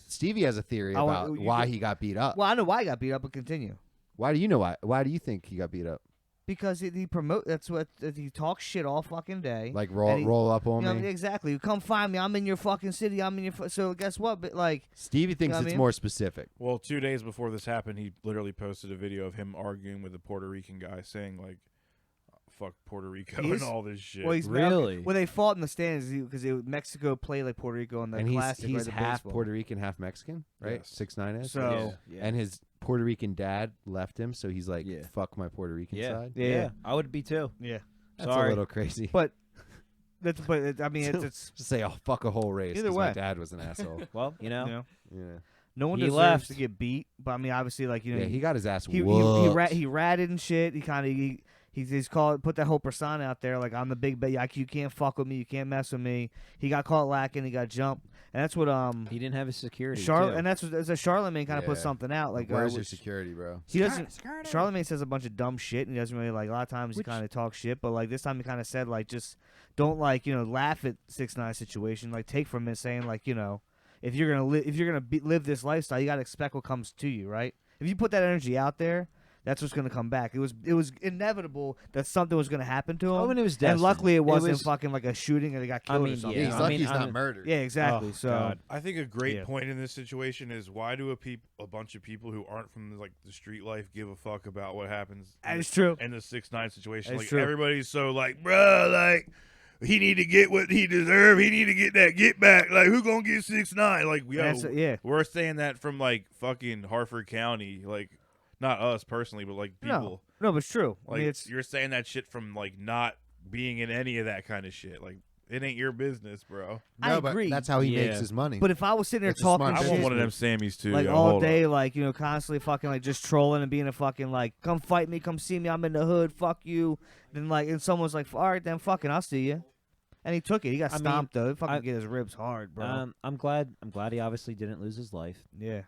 theory I want- about you why go- he got beat up. Well, I know why he got beat up, but continue. Why do you know why? Why do you think he got beat up? Because he promote. That's what he talks shit all fucking day. Like And he- roll up on You know, me. exactly. Come find me. I'm in your fucking city. I'm in your. So guess what? But like, Stevie thinks know what I it's mean? more specific. Well, 2 days before this happened, he literally posted a video of him arguing with a Puerto Rican guy, saying like, "Fuck Puerto Rico" He's- and all this shit. well, he's Really? Well, they fought in the stands because Mexico played like Puerto Rico in the And he's classic. right, the half baseball. Puerto Rican, half Mexican, right? Yes. 6ix9ine is. So And his Puerto Rican dad left him, so he's like, Yeah. "Fuck my Puerto Rican side." Yeah. I would be too. yeah. That's Sorry. a little crazy. But I mean, it's Just say, "Oh, fuck a whole race." Either 'cause my way. dad was an asshole. Well, you know, you know, Yeah. no one He deserves left. to get beat. But I mean, obviously, like you know, Yeah, he got his ass he whooped. he ratted and shit. He kind of he's called put that whole persona out there like I'm the big bad. Like you can't fuck with me. You can't mess with me. He got caught lacking. He got jumped, and that's what he didn't have his security. Charlotte, too. and that's what Charlemagne kind of put Yeah. something out like Where's your which- security, bro? He doesn't. Charlemagne says a bunch of dumb shit, and he doesn't really like. A lot of times Which- he kind of talks shit, but like this time he kind of said like just don't like laugh at 6ix9ine situation. Like take from it saying like if you're gonna live this lifestyle, you gotta expect what comes to you, right? If you put that energy out there, that's what's gonna come back. It was inevitable that something was gonna happen to him. Oh, and it was and destined. luckily it wasn't was- fucking like a shooting and they got killed mean, or something. Yeah, Yeah, he's I lucky mean, he's I'm not a- murdered. Yeah, exactly. Oh, so God. I think a great Yeah. point in this situation is why do a bunch of people who aren't from like the street life give a fuck about what happens that is true. in the 6ix9ine situation? That's Like true. everybody's so like, bruh, like he need to get what he deserve. He need to get that get back. Like who gonna get 6ix9ine? Like yo, That's yeah. we're saying that from like fucking Harford County, like not us personally, but like people. No, but it's true. Like I mean, it's you're saying that shit from like not being in any of that kind of shit. Like it ain't your business, bro. I No, agree. but that's how he Yeah. makes his money. But if I was sitting there It's a talking smart I shit, want one of them Sammys too. like yo. all Hold day, up. like constantly fucking like just trolling and being a fucking like, come fight me, come see me, I'm in the hood, fuck you. Then like, and someone's like, all right, then fucking, I'll see you. And he took it. He got I mean, stomped though. He fucking I- get his ribs hard, bro. I'm glad he obviously didn't lose his life. Yeah.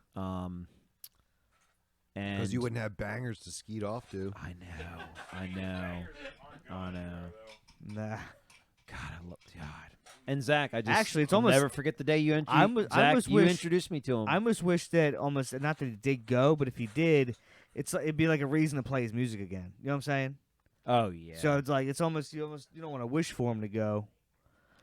And Because you wouldn't have bangers to skeet off to. I know. Nah. God, I love God. And Zach, I just Actually, it's I'll almost- never forget the day you I introduced Zach. almost You wish- introduced me to him. I almost wish that almost not that he did go, but if he did, it'd be like a reason to play his music again. You know what I'm saying? oh yeah. So it's like it's almost you don't want to wish for him to go.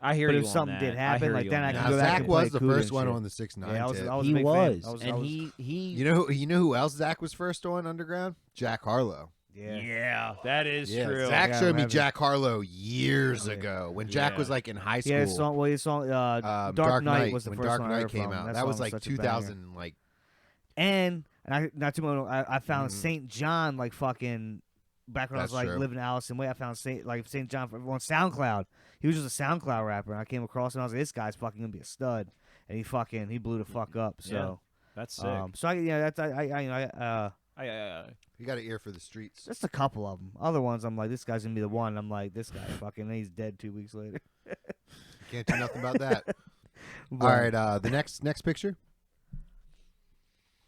I hear but you if on something that. did I happen, hear like, you then on I can that. Now, go back Zach and play was the Cuda first and one shit. on the 6ix9ine. Yeah, I was tip. a He big fan. was, I was- and I was- he. You know who else Zach was first on Underground? Jack Harlow. Yeah. that is Yeah, true. Zach Yeah, showed me heavy. Jack Harlow years Yeah. ago when Jack Yeah. was like in high school. Yeah, his song. Well, his song, Dark Knight was the when first Dark one I Knight heard came from. out. That That was song like such a banger. 2000. Like And I not too much. I found Mhm. St. John like fucking back when I was That's like true. living in Allison Way. I found St. John on SoundCloud. He was just a SoundCloud rapper, and I came across him. I was like, this guy's fucking gonna be a stud, and he blew the fuck up. So That's sick. so that's you got an ear for the streets. just a couple of them. Other ones, I'm like, this guy's gonna be the one. I'm like, this guy fucking, and he's dead 2 weeks later. Can't do nothing about that. But- All right, the next picture.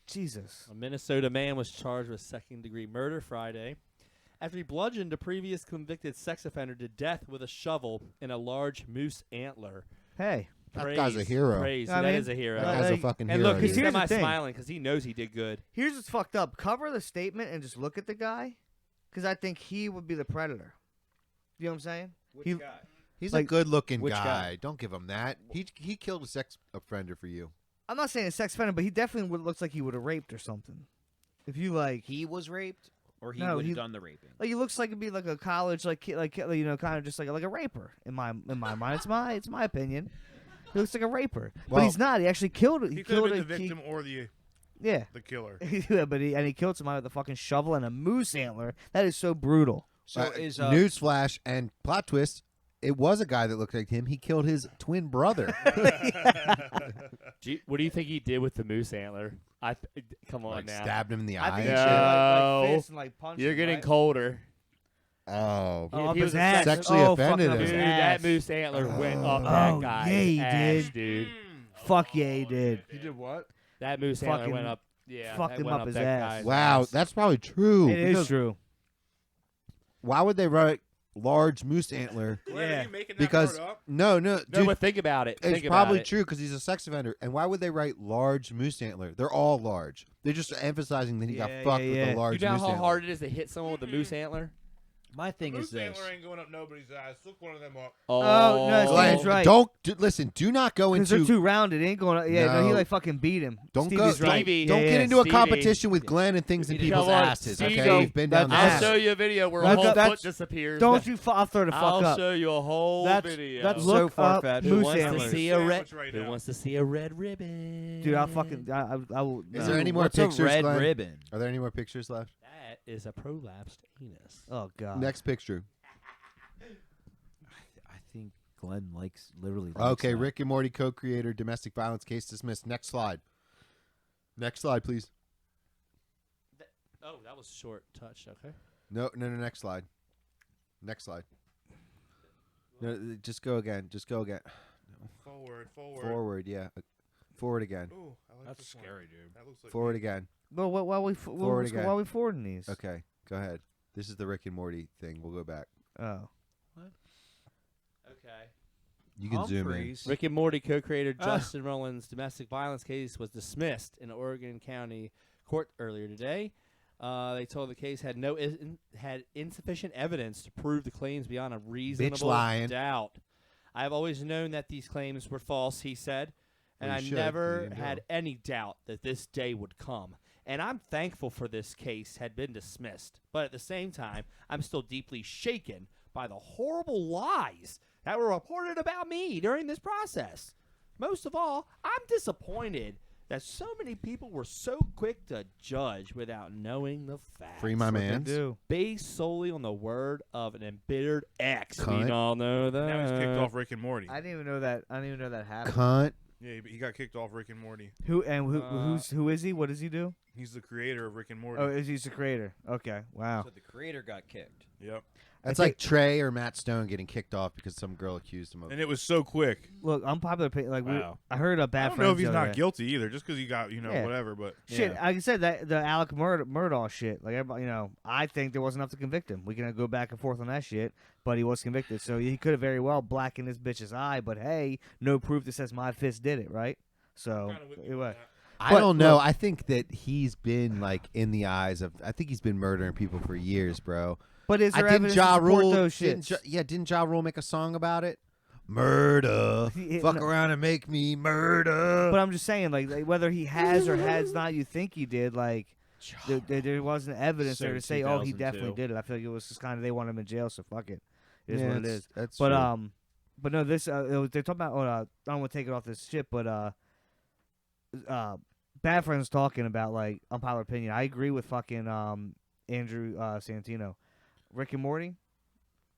Jesus. A Minnesota man was charged with second-degree murder Friday after he bludgeoned a previous convicted sex offender to death with a shovel in a large moose antler. Hey, That guy's a hero. Praise. I That mean, is a hero. That guy's a like- fucking And hero. look, dude. he's here's the not thing. smiling because he knows he did good. Here's what's fucked up. Cover the statement and just look at the guy, because I think he would be the predator. You know what I'm saying? He- He's like- a good-looking Which guy. guy? Don't give him that. He killed a sex offender for you. I'm not saying a sex offender, but he definitely looks like he would have raped or something. If you like, He was raped, or he No, would he- have done the raping. like he looks like he'd be like a college kind of just like a raper in my mind. It's my opinion. He looks like a raper, but Well- he's not. He actually killed. He could have killed been a- the victim or the yeah. killer. Yeah, but he killed somebody with a fucking shovel and a moose antler. That is so brutal. So is Newsflash and plot twist. It was a guy that looked like him. He killed his twin brother. What do you think he did with the moose antler? Come on like now. stabbed him in the I eye. think he and should shit. No. fist and punch You're him, getting right? colder. Oh. Oh, up He his was a ass. sexually Oh, offended fucking up him. his Dude, ass. that moose antler went up Oh, that guy's yeah, he ass, did. dude. Fuck yeah, he did. He did what? That moose antler Fucking went up. Yeah, fucked that him went up his that ass. guy's Wow, ass. that's probably true. It is because true. Why would they write large moose antler? Yeah. Because no, No, dude, but think about it. it's Think probably about it. true because he's a sex offender. And why would they write large moose antler? They're all large. They're just emphasizing that he got Yeah, fucked yeah, with yeah. a large You know moose how antler. hard it is to hit someone with a moose antler? My thing is this. ain't going up nobody's ass. Look one of them up. Oh, no, Glenn, Steve's right. don't listen. Do not go Because they're into. too rounded. It ain't going. Yeah, no, he No. fucking beat him. Don't Stevie's go. right. Stevie. Don't Yeah, get yeah. into a Stevie. competition with Glenn and things in Come people's on, asses. Stevie, Okay, go- you've been down that's- this I'll path. show you a video where a Look whole up- foot disappears. Don't you? I'll throw the fuck I'll up. show you a whole video. That's Look so up far-fetched. Who moose wants to antlers. see a red? Sandwich right Who now. wants to see a red ribbon? Dude, I'll fucking. I will. Is no. there any more What's pictures, a red Glenn? ribbon? Are there any more pictures left? That is a prolapsed anus. Oh god. Next picture. I think Glenn literally likes Okay, that. Rick and Morty co-creator, domestic violence case dismissed. Next slide. Next slide, please. Oh, that was short touch. Okay. No, next slide. Next slide. No, just go again. Just go again. Forward. Forward, yeah. Forward again. Ooh, I like That's this one. scary, dude. That looks like Forward again. Well, while we Forward again. while we forwarding these. Okay, go ahead. This is the Rick and Morty thing. We'll go back. Oh. Okay. You can zoom in. Humphreys. Rick and Morty co-creator Justin Roiland's domestic violence case was dismissed in Oregon County Court earlier today. They told the case had had insufficient evidence to prove the claims beyond a reasonable lying. doubt. I have always known that these claims were false, he said, and Well, I you should. never You didn't had know. any doubt that this day would come. And I'm thankful for this case had been dismissed. But at the same time, I'm still deeply shaken by the horrible lies that were reported about me during this process. Most of all, I'm disappointed that so many people were so quick to judge without knowing the facts. Free my man. Do. Based solely on the word of an embittered ex. Cunt. We all know that. Now he's kicked off Rick and Morty. I didn't even know that. I didn't even know that happened. Cunt. Yeah, he got kicked off Rick and Morty. Who is he? What does he do? He's the creator of Rick and Morty. Oh, is he the creator? Okay. Wow. So the creator got kicked. Yep. That's I like Trey or Matt Stone getting kicked off because some girl accused him of. And it was so quick. Look, unpopular opinion. Like Wow. I heard a bad. I don't know if he's the other not day. guilty either, just because he got, Yeah. whatever. But Shit, Yeah. like I said, that the Alec Murdaugh shit. Like everybody, I think there wasn't enough to convict him. We can go back and forth on that shit, but he was convicted, so he could have very well blackened this bitch's eye. But hey, no proof that says my fist did it, right? So anyway, I don't know. I think that he's been like in the eyes of. I think he's been murdering people for years, bro. but is there Didn't evidence Ja to support Rule? those Didn't shits? didn't Ja Rule make a song about it? Murder, He- fuck no. around and make me murder. But I'm just saying, like whether he has or has not, you think he did. Like there wasn't evidence So there to say, oh, he 2002. definitely did it. I feel like it was just kind of they want him in jail, so fuck it. It is Yeah, what it it's- is. That's But true. but no, this they're talking about. I don't want to take it off this shit, but Bad Friends talking about like unpopular opinion. I agree with fucking Andrew Santino. Rick and Morty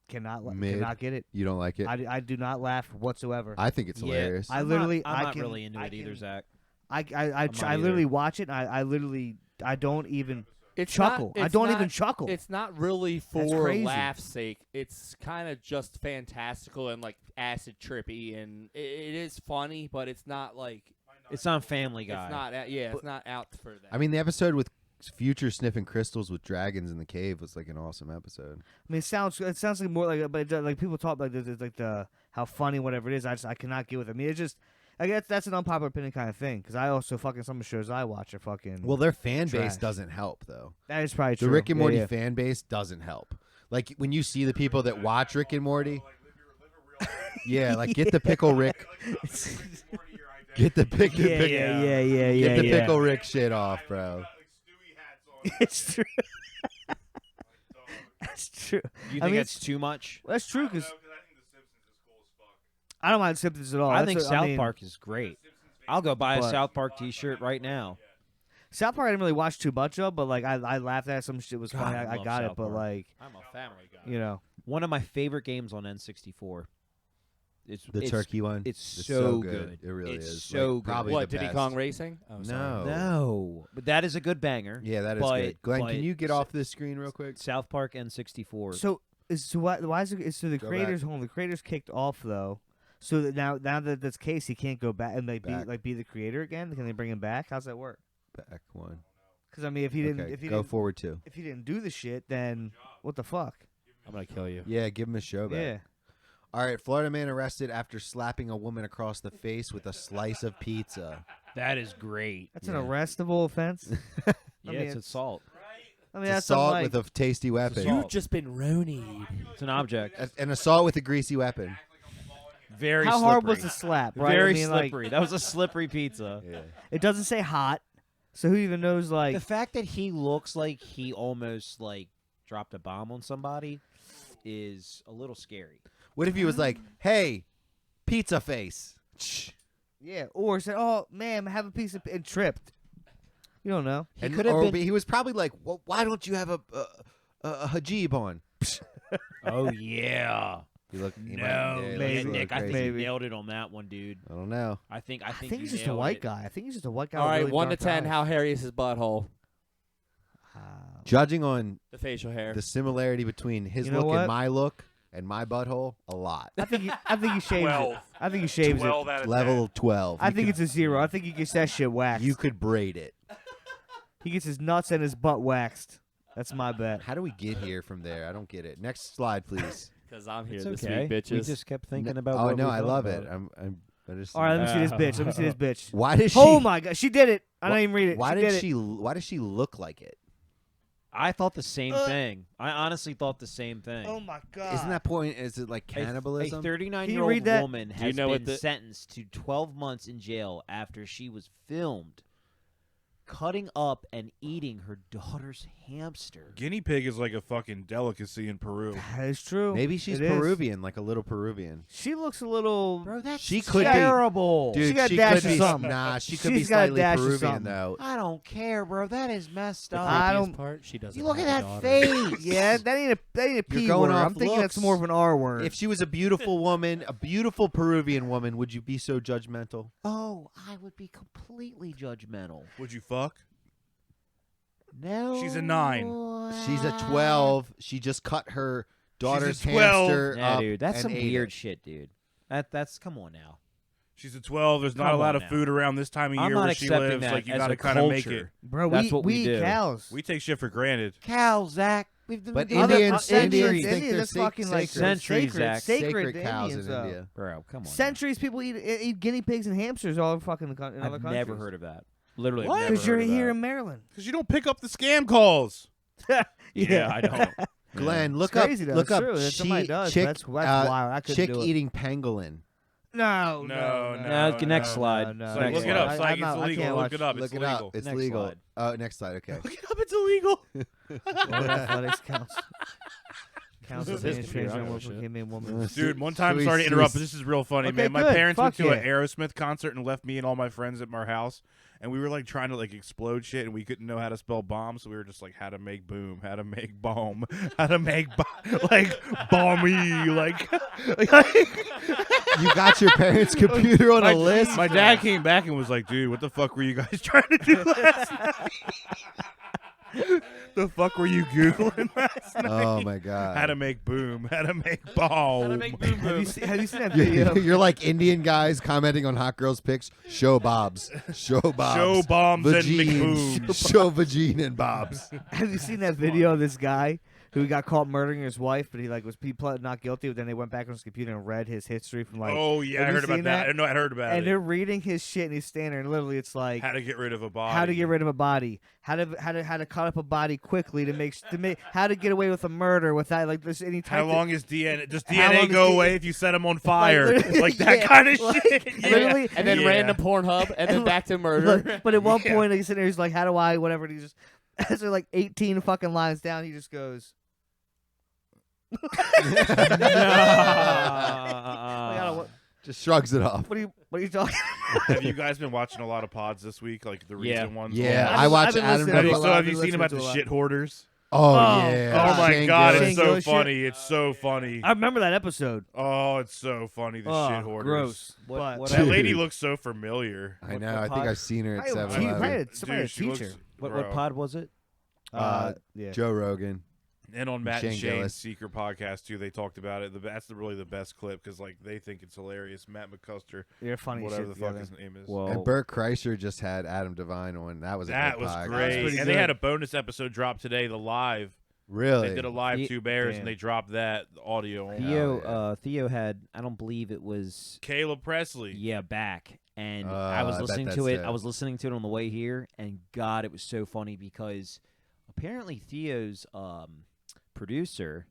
cannot Mid. cannot get it. You don't like it? I do not laugh whatsoever. I think it's Yeah. hilarious. I I'm literally not, I'm I not can- really into I it either, can- Zach. I not literally either. watch it. And I don't even It's chuckle. not- I it's don't not- even chuckle. It's not really That's for crazy. laugh's sake. It's kind of just fantastical and like acid trippy, and it is funny, but it's not like It's on Family Guy. it's not. It's not out for that. I mean, the episode with Future sniffing crystals with dragons in the cave was like an awesome episode. I mean, it sounds like more like, but it does, like people talk like the how funny whatever it is. I cannot get with it. I mean, it's just. I guess that's an unpopular opinion kind of thing because I also fucking some of the shows I watch are fucking. Well, their fan base trash. doesn't help though. That is probably true. The Rick and Morty yeah. fan base doesn't help. Like when you see the people that watch Rick and Morty, yeah, like get the pickle Rick, get the pickle, get the pickle Rick shit off, bro. It's true. That's true. You I think mean, that's too much? That's true because I don't mind Simpsons at all. I That's think what- South mean, Park is great. I'll go buy a But- South Park T-shirt right now. South Park I didn't really watch too much of, but like I laughed at it. Some shit was God, funny. I I love got it, South but Park. like I'm a family guy. you know, One of my favorite games on N64. It's The turkey one. It's It's so good. It really It's is. so Like, good. probably What, the Diddy best. Kong Racing? Oh, sorry. No. No, but that is a good banger. Yeah, that is But- good. Glenn, but can you get S- off this screen real quick? South Park N64. so why is it? So the Go creators, hold on, the creators kicked off though. So that now that that's the case, he can't go back and be the creator again. Can they bring him back? How's that work? Back one. Because I mean, if he didn't, Okay, if he go didn't, forward two. if he didn't do the shit, then what the fuck? I'm gonna kill you. Yeah, give him a show back. Yeah. All right, Florida man arrested after slapping a woman across the face with a slice of pizza. that is great. That's Yeah. an arrestable offense. Yeah, mean, it's it's- assault. I mean, It's that's assault like, with a tasty weapon. assault. You've just been Ronied. It's an object. An assault with a greasy weapon. Very how slippery. hard was the slap? Right? Very I mean, like, slippery. That was a slippery pizza. Yeah. it doesn't say hot, so who even knows? Like, The fact that he looks like he almost like dropped a bomb on somebody is a little scary. What if he was like, "Hey, pizza face"? yeah, or said, "Oh, ma'am, have a piece of," and tripped. You don't know. He And- could have or been. he was probably like, well, "Why don't you have a hijab on?" Oh yeah. He looked. He No, might, yeah, he maybe. looks a Nick, little I think crazy. you Maybe. nailed it on that one, dude. I don't know. I think I think you he's just a nailed white it. guy. I think he's just a white guy. All with right, really 1 to dark 10. eyes. How hairy is his butthole? Judging on The facial hair. the similarity between his You know look what? and my look and my butthole, a lot. I think he shaves 12. it. I think he shaves it. Out of Level 12. I You think could- it's a 0. I think he gets that shit waxed. you could braid it. He gets his nuts and his butt waxed. That's my bet. How do we get here from there? I don't get it. Next slide, please. Because I'm here It's this okay. week, We bitches. just kept thinking about. Oh what no, we I thought love about. it. I just. All right, let me see this bitch. Let me see this bitch. Why does she? Oh my god, she did it. I didn't even read it. Why she did did she? Why does she look like it? I thought the same thing. I honestly thought the same thing. It. Oh my god. Isn't that point? Is it like A cannibalism? 39-year-old read that? woman Do you has know what been the- sentenced to 12 months in jail after she was filmed cutting up and eating her daughter's hamster. Guinea pig is like a fucking delicacy in Peru. That is true. Maybe she's It is. Peruvian, like a little Peruvian. She looks a little. Bro, that's She could be- terrible. Dude, She got a she dash could of be. something. Nah, she could be She's got a slightly dash of Peruvian something. though. I don't care, bro. That is messed The up. I creepiest don't- part, she doesn't You look at have a that daughter. face. Yeah, that ain't a P going word. off I'm thinking that's looks. more of an R word. If she was a beautiful woman, a beautiful Peruvian woman, would you be so judgmental? Oh, I would be completely judgmental. Would you fuck? No. She's a 9. She's a 12. She just cut her daughter's 12. hamster Yeah, up dude, that's and some ate weird it. shit, dude. That's come on now. She's a 12. There's not Come a lot on of now. food around this time of I'm year not where she accepting lives. that Like you as got to a kind of make culture. it. Bro, That's we what we eat do. cows. We take shit for granted. Cow, Zach. We've been But doing Indians, that Indians centuries. think they're that's fucking like Centuries, sacred, Zach. sacred, sacred to cows Indians, in though. India. Bro, come on. Centuries people eat guinea pigs and hamsters all fucking in other I've countries. never heard of that. Literally, What? I've never Because you're heard of here that. in Maryland. Because you don't pick up the scam calls. Yeah, I don't. Glenn, look It's crazy, up. though. Look It's up. true. That somebody does, but Chick, that's wild. I couldn't chick do it. eating pangolin. No, No, next slide. No, It's like, Next look it slide. up. I- It's like I'm not- it's I illegal. can't Look watch- it up. Look It's it illegal. up. It's Next legal. slide. Oh, next slide. Okay. Look it up. It's illegal. World Athletics counts. Counts This as is being history, I don't transgender give a shit. became a woman. Dude, one time, Should we- sorry to should we interrupt, but s- this is real funny, Okay, man. My good. parents went Fuck to yeah. an Aerosmith concert and left me and all my friends at our house, and we were like trying to like explode shit, and we couldn't know how to spell bomb, so we were just like, how to make boom, how to make bomb, how to make like bomby, like. You got your parents' computer on a list. My dad came back and was like, "Dude, what the fuck were you guys trying to do last night?" The fuck were you googling last night? Oh my god. How to make boom? How to make bomb? How to make boom Have boom. you seen that video? You're like Indian guys commenting on hot girls' pics. Show bobs. Show bobs. Show bombs and Vagine. McBooms. Show vagine and bobs. Have you seen that video of this guy who got caught murdering his wife, but he pled not guilty, but then they went back on his computer and read his history from Oh yeah, I have you heard about seen that. that? I didn't know I heard about and it. they're reading his shit, and he's standing there, and literally it's like How to get rid of a body. how to get rid of a body, how to cut up a body quickly to make how to get away with a murder without like there's any type How of, long is DNA? Does How long DNA is go D- away if you set them on fire? literally, Like that yeah, kind of like, shit. Yeah. literally, And then Yeah. random Pornhub, and then back to murder. but at one Yeah. point he's sitting there, he's like, how do I whatever, and he just as they're like 18 fucking lines down, he just goes. Like, I don't- what, Just shrugs it off. what are you talking? Have you guys been watching a lot of pods this week? Like the recent ones? Yeah, I've I been- watch I've been Adam. listening Have to you, a Devlin. so lot. have I've you been seen listening about to the a lot. shit hoarders? Oh Oh, yeah. God. Oh my Shane god, Gillis. it's Shane so Gillis shit. funny. It's so funny. I remember that episode. Oh, it's so funny. The Oh, shit hoarders. gross. What- But what- That lady Dude. looks so familiar. I What- know. what I think pod? I've seen her at Probably- 7-Eleven. probably somebody Dude, she teacher. looks- What bro. pod was it? Yeah. Joe Rogan. And on Matt and Shane Shane's Gillis. secret podcast too, they talked about it. That's really the best clip because like they think it's hilarious. Matt McCusker, You're funny. whatever shit the fuck together. his name is. Well, And Bert Kreischer just had Adam Devine on. That was a that good was podcast. great. pretty And they good. had a bonus episode drop today, the live. Really? They did a live Ye- Two Bears Damn. and they dropped that audio on. Theo, yeah. Theo had, I don't believe it was, Caleb Presley. yeah, back, and I was I bet listening that's to it. it. I was listening to it on the way here, and God, it was so funny because apparently Theo's producer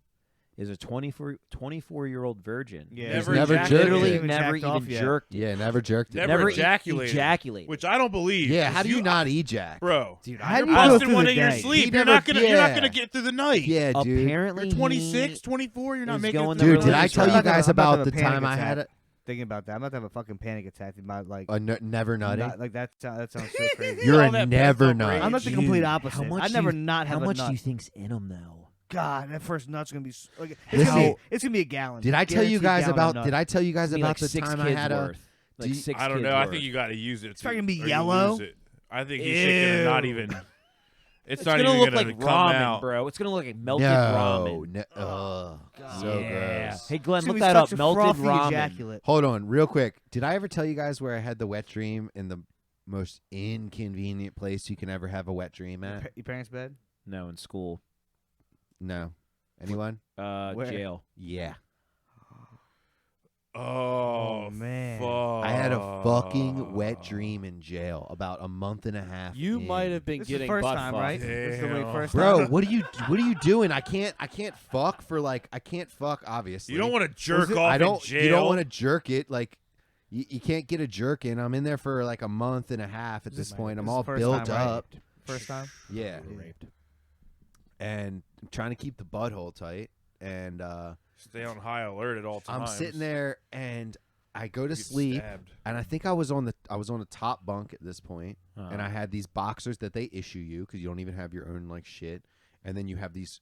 is a 24-year-old virgin. Yeah. Never Never ejaculated. jerked Literally it. never Jacked off even yet. jerked it. Yeah, never jerked it. Never e- ejaculated. ejaculated. Which I don't believe. Yeah, 'cause how do you not ejac? bro? Dude, How you're do you busting go Busting one the in your day. sleep. He You're never- not yeah. gonna get through the night. Yeah, dude. Apparently, You're 26, he 24. You're not is making it going through to Dude, did I religious tell you route. guys I'm about to about have the a panic time I attack. had it? Thinking about that, I'm about to have a fucking panic attack about like Never nutting? like that sounds so crazy. You're All a that never pent-up nut. rage. I'm not the Dude, complete how opposite. much I'd do never you- not have How a much nut. do you think's in them though? God, that first nut's gonna be like Listen, it's gonna be a gallon. Did I tell you Guaranteed guys gallon of about? nut. Did I tell you guys It's gonna be about like the 6 time kids I had a? worth. Do Like you- 6 I don't kids know. I worth. think you got to use it. It's probably gonna be or you yellow. lose it. I think your shit gonna not even. It's It's not gonna even look gonna like come ramen, out. bro. It's gonna look like melted No, ramen. so yeah. gross. Hey Glenn, It's look gonna be that up. such a Melted frothy ramen. ejaculate. Hold on, real quick. Did I ever tell you guys where I had the wet dream in the most inconvenient place you can ever have a wet dream at? Your parents' bed? No, in school. No. Anyone? Where? Jail. Yeah. Oh man. fuck. I had a fucking wet dream in jail about a month and a half. You in. might have been This is the getting first butt time, fucked. right? This is the Damn. first Bro, time. what are you doing? I can't fuck for like I can't fuck obviously. You don't want to jerk it- off I don't in jail. you don't want to jerk it like you can't get a jerk in. I'm in there for like a month and a half at This this is- point. I'm this is all the first built time, right? up. First time? Yeah. And I'm trying to keep the butthole tight and Stay on high alert at all times. I'm sitting there and I go to You get sleep stabbed. and I think I was on the top bunk at this point, and I had these boxers that they issue you because you don't even have your own like shit, and then you have these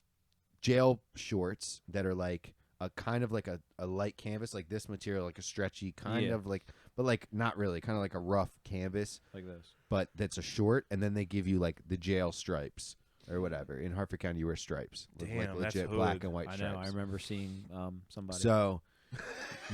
jail shorts that are like a kind of like a light canvas, like this material, like a stretchy kind Yeah. of like, but like not really, kind of like a rough canvas, Like those. but that's a short, and then they give you like the jail stripes or whatever. In Hartford County, you wear stripes, with, like Damn, that's legit black hood. and white I stripes. know. I remember seeing somebody. So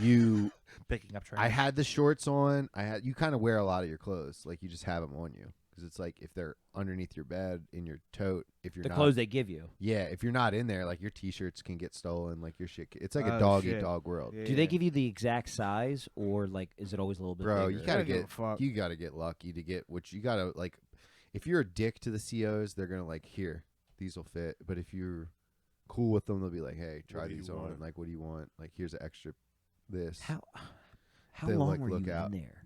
you. Picking up trash. I had the shorts on. You kind of wear a lot of your clothes, like you just have them on you, because it's like if they're underneath your bed in your tote, if you're the not, clothes they give you. yeah, if you're not in there, like your t-shirts can get stolen, like your shit. It's like a Oh, dog shit. eat dog world, Yeah, Do they give you the exact size, or like is it always a little bit bro. bigger? You gotta don't give get a fuck. you gotta get lucky to get what you gotta like. If you're a dick to the COs, they're gonna like here, these will fit. But if you're cool with them, they'll be like, hey, try do you these on. want? Like, what do you want? Like, here's an extra this. How They, long like, were look you out. in there?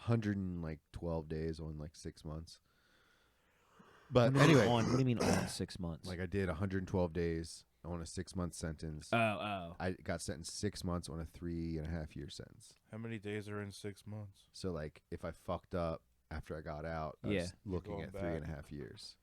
112 days on like 6 months. But What do you mean anyway, on, what do you mean on 6 months? like I did 112 days on a 6-month sentence. oh. I got sentenced 6 months on a 3.5 year sentence. How many days are in 6 months? So like if I fucked up after I got out, I Yeah. was looking Going at back. 3.5 years.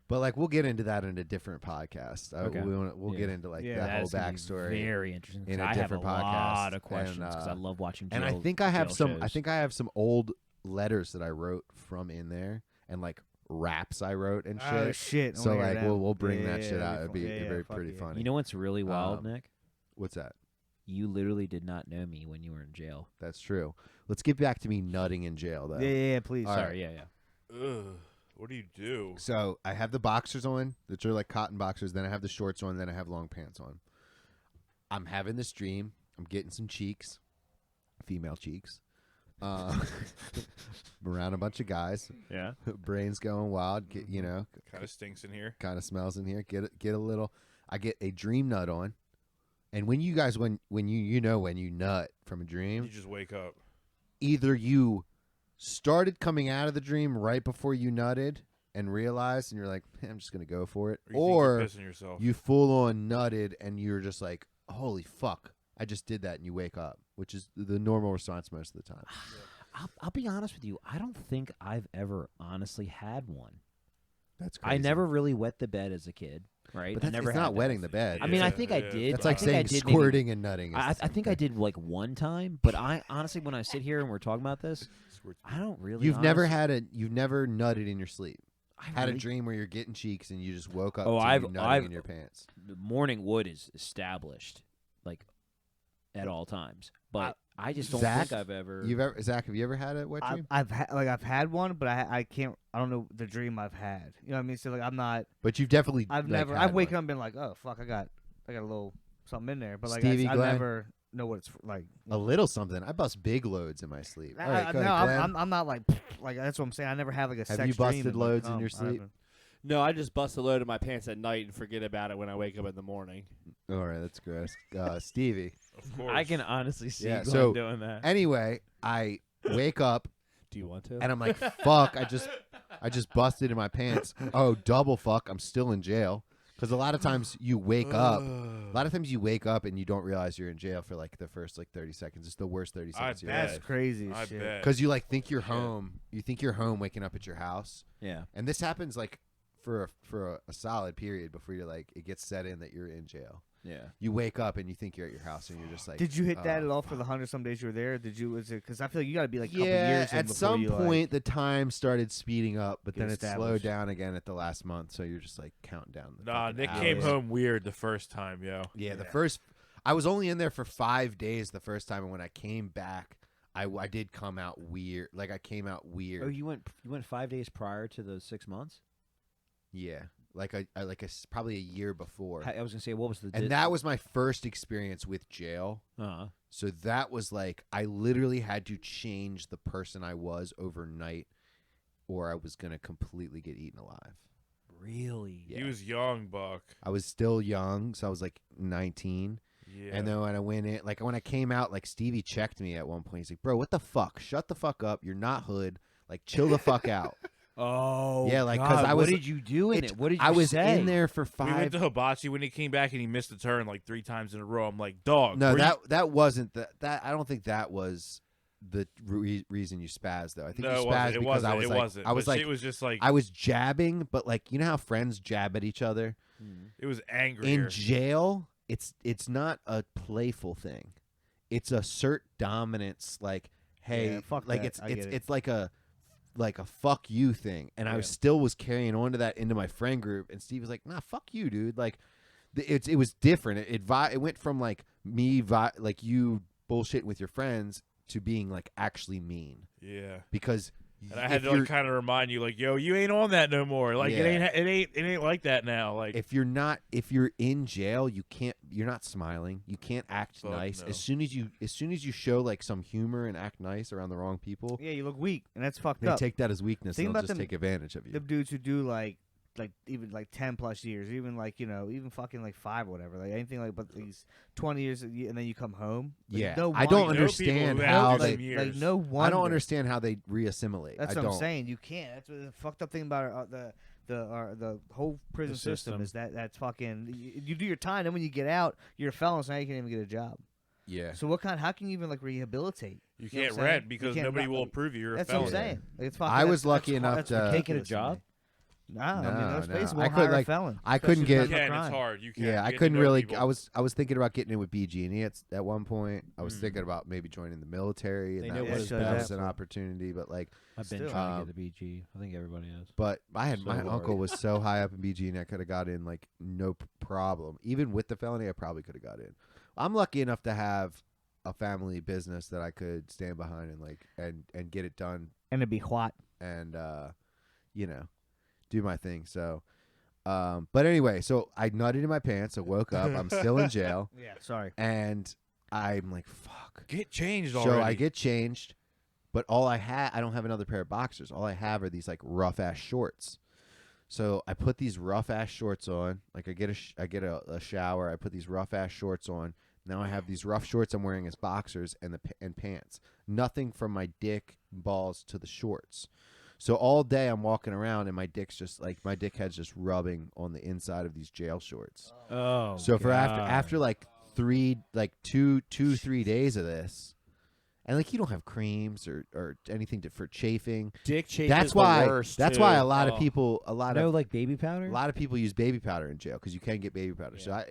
But like we'll get into that in a different podcast. Okay. We'll Yeah. get into like Yeah, that whole That's gonna be backstory. Very interesting. 'cause in a I different have a podcast. lot of And, questions because I love watching. And I jail- think I have jail some. I shows. think I have some old letters that I wrote from in there, and like raps I wrote and shit. Oh shit! I So wanna hear like them. we'll bring Yeah, that shit out. It'd be yeah, very fuck pretty yeah. funny. You know what's really wild, Um, Nick? What's that? You literally did not know me when you were in jail. That's true. Let's get back to me nutting in jail though. Yeah, please. All Sorry, right. yeah. Ugh. What do you do? So I have the boxers on, which are like cotton boxers. Then I have the shorts on. Then I have long pants on. I'm having this dream. I'm getting some cheeks, female cheeks. I'm around a bunch of guys. Yeah. Brains going wild. Get, you know, Kind of stinks in here. kind of smells in here. Get a little. I get a dream nut on, and when you guys when you know when you nut from a dream, You just wake up. either you started coming out of the dream right before you nutted and realized, and you're like, I'm just gonna go for it, Or you or think you're pissing yourself. you full on nutted and you're just like, holy fuck, I just did that, and you wake up, which is the normal response most of the time. I'll be honest with you. I don't think I've ever honestly had one. That's crazy. I never really wet the bed as a kid, right? But I that's, never it's had not that. wetting the bed. I mean, I Yeah, think I yeah, did. It's I like think I saying did maybe- squirting and nutting. I think I did like one time, but I honestly, when I sit here and we're talking about this, I don't really. You've never nutted in your sleep. I Had a really- dream where you're getting cheeks and you just woke up Oh, to I've- you nutting I've- in your pants. The morning wood is established, like at all times. But I just don't Zach, think I've ever. Zach, have you ever had a wet dream? I've had one, but I can't. I don't know the dream I've had. You know what I mean? So like I'm not. But you've definitely. I've like, never. had I've waken one. up and been like, oh fuck, I got a little something in there. But like Stevie I Glenn? never know what it's like. A little something. I bust big loads in my sleep. All right, go no, ahead, Glenn. I'm not like that's what I'm saying. I never have like a Have sex you dream busted and, like, loads in come. your I sleep? haven't. No, I just bust a load in my pants at night and forget about it when I wake up in the morning. All right, that's gross. Stevie. Of course. I can honestly see Yeah, Glenn so- doing that. Anyway, I wake up Do you want to? and I'm like, fuck, I just busted in my pants. Oh, double fuck, I'm still in jail. Because a lot of times you wake up. A lot of times you wake up and you don't realize you're in jail for like the first like 30 seconds. It's the worst 30 seconds. bet. That's crazy I as shit. bet. Because you like think you're home. You think you're home waking up at your house. Yeah. And this happens like for a solid period before you're like it gets set in that you're in jail. Yeah. You wake up and you think you're at your house and you're just like. Did you hit that oh, at all for the 100 some days you were there? Did you? Was it? Because I feel like you got to be like a couple Yeah, years in at before some you, point the time started speeding up, but get then it slowed established. down again at the last month. So you're just like counting down. The Nah, fucking Nick hours. came home weird the first time, yo. Yeah, the first. I was only in there for 5 days the first time, and when I came back, I did come out weird. Like I came out weird. Oh, you went 5 days prior to those 6 months. Yeah, like probably a year before. I was gonna say, what was the? And that was my first experience with jail. So that was like I literally had to change the person I was overnight, or I was gonna completely get eaten alive. Really? Yeah. He was young, Buck. I was still young, so I was like 19. Yeah. And then when I went in, like when I came out, like Stevie checked me at one point. He's like, "Bro, what the fuck? Shut the fuck up. You're not hood. Like, chill the fuck out." Oh. Yeah, like, 'cause God, I was- What did you do in It- it? What did you I was say? in there for we went 5. to Hibachi when he came back and he missed the turn like 3 times in a row. I'm like, dog. No, were you- that wasn't that. I don't think that was the reason you spazzed though. I think No, you it spazzed wasn't. It because wasn't. I was It like, wasn't. I was But like, it was just like I was jabbing, but like you know how friends jab at each other it was angry. in jail. It's not a playful thing. It's assert dominance. Like, hey, Yeah, fuck like that. I get it. it's like a fuck you thing. And I was still carrying on to that into my friend group. And Steve was like, nah, fuck you, dude. Like, it was different. It went from like me like you bullshitting with your friends to being like actually mean Yeah. because. And I had to like, kind of remind you, like, yo, you ain't on that no more. Like, Yeah. it ain't like that now. Like, if you're in jail, you're not smiling. You can't act Fuck nice. no. As soon as you show like some humor and act nice around the wrong people, Yeah, you look weak, and that's fucked they up. take that as weakness Think and they'll about just them- take advantage of you. Them dudes who do like even like 10 plus years, even like even fucking like 5 or whatever, like anything like but these 20 years and then you come home. Like, Yeah, no I don't wonder- understand who how have they. some like years. no wonder. I don't understand how they reassimilate. That's I what don't. I'm saying. You can't. That's what the fucked up thing about the whole prison The system system. is that's fucking. You do your time, then when you get out, you're a felon, so now you can't even get a job. Yeah, So how can you even like rehabilitate? you know what can't I'm saying? rent You because can't nobody rent- will approve you. You're That's a what I'm felon. saying. Like, it's fucking, I was that's lucky enough that's to- ridiculous Can't get a to job? me. Nah, I mean, No, those no. places I won't could, hire a like, felon. I couldn't especially if get- there's You no can. It's crime. hard. You can. Yeah, You I get to couldn't know really. people. I was thinking about getting in with BG&E at one point. I was thinking about maybe joining the military, and They that know what was, it's that was about. an opportunity. But like, I've been Still. trying to get the BG. I think everybody has. but my So uncle worried. was so high up in BG&E, I could have got in like no problem. Even with the felony, I probably could have got in. I'm lucky enough to have a family business that I could stand behind and like and get it done And it'd be hot. and you know, do my thing. So but anyway, so I nutted in my pants. I woke up. I'm still in jail, Yeah. Sorry. and I'm like, fuck. Get changed already. So I get changed, but I don't have another pair of boxers. All I have are these like rough ass shorts. So I put these rough ass shorts on. Like I get a shower. I put these rough ass shorts on. Now I have these rough shorts I'm wearing as boxers and and pants. Nothing from my dick balls to the shorts. So all day I'm walking around and my dick's just like my dick head's just rubbing on the inside of these jail shorts. Oh. So for after like 3 days of this, and like you don't have creams or anything for chafing. Dick chafe That's is why. the worst, That's too. why a lot of Oh. people, No, like baby powder. a lot of people use baby powder in jail because you can get baby powder. So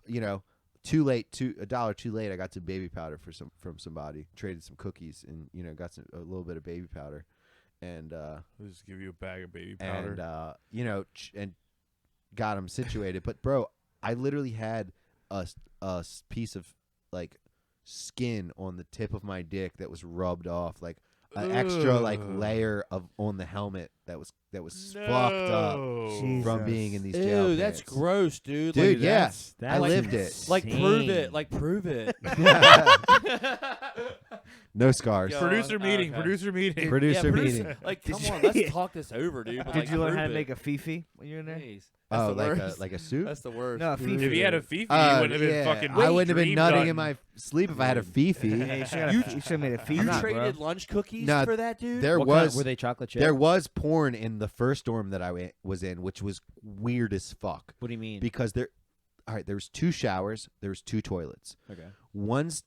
you know, $1 too late. I got some baby powder from somebody. Traded some cookies and you know got a little bit of baby powder, and We'll just give you a bag of baby powder. and you know and got them situated. But bro, I literally had a piece of like skin on the tip of my dick that was rubbed off, like an extra like Ugh. layer of on the helmet that was fucked up No. from Jesus. being in these jail Ew, that's pants. gross, dude. Dude, Like, yeah, That's I lived it. insane. Like prove it. Like prove it. No scars. Yo, Producer meeting. okay. Producer meeting. Producer Yeah, meeting. Like, come Did on, you- let's talk this over, dude. But, Did like, you learn how to prove make it. a fifi when you were in there? Jeez. That's Oh, the like worst. a soup. That's the worst. No, a fifi. If you had a fifi, you wouldn't have been yeah. fucking. I wouldn't have been dream nutting done. in my sleep if I had a fifi. Yeah, you should have made a fifi. You bro. traded lunch cookies No, for that, dude? There What kind- was were they chocolate chip? there was porn in the first dorm that I was in, which was weird as fuck What do you mean? because there was 2 showers, there was 2 toilets. Okay.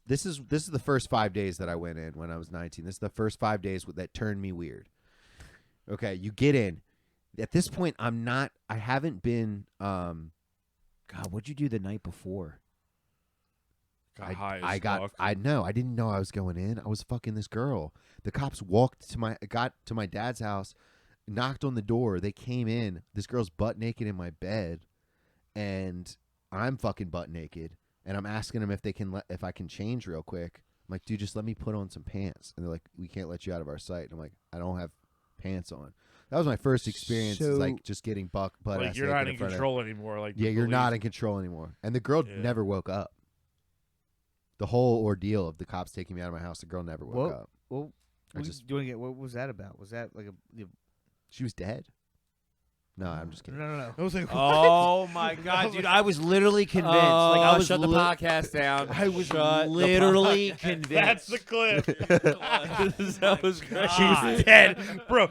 This is the first 5 days that I went in when I was 19. This is the first 5 days that turned me weird. Okay, you get in. At this point, I haven't been. God, what'd you do the night before? Got high as I got. fuck. I didn't know I was going in. I was fucking this girl. The cops got to my dad's house, knocked on the door. They came in. This girl's butt naked in my bed, and I'm fucking butt naked. And I'm asking them if I can change real quick. I'm like, dude, just let me put on some pants. And they're like, we can't let you out of our sight. And I'm like, I don't have pants on. That was my first experience, So- like just getting butt Like ass you're naked not in front of- control anymore. Like Yeah, the you're not police. in control anymore. And the girl Yeah. never woke up. The whole ordeal of the cops taking me out of my house, the girl never woke Whoa. up. Well, I just what was that about? Was that like a? she was dead. No, I'm just No, kidding. no. I was like, Oh, my God, dude. I was literally convinced. Oh, like I was shut the podcast down. I was Shut the literally podcast- convinced. that's the clip. That was great. She was dead, bro.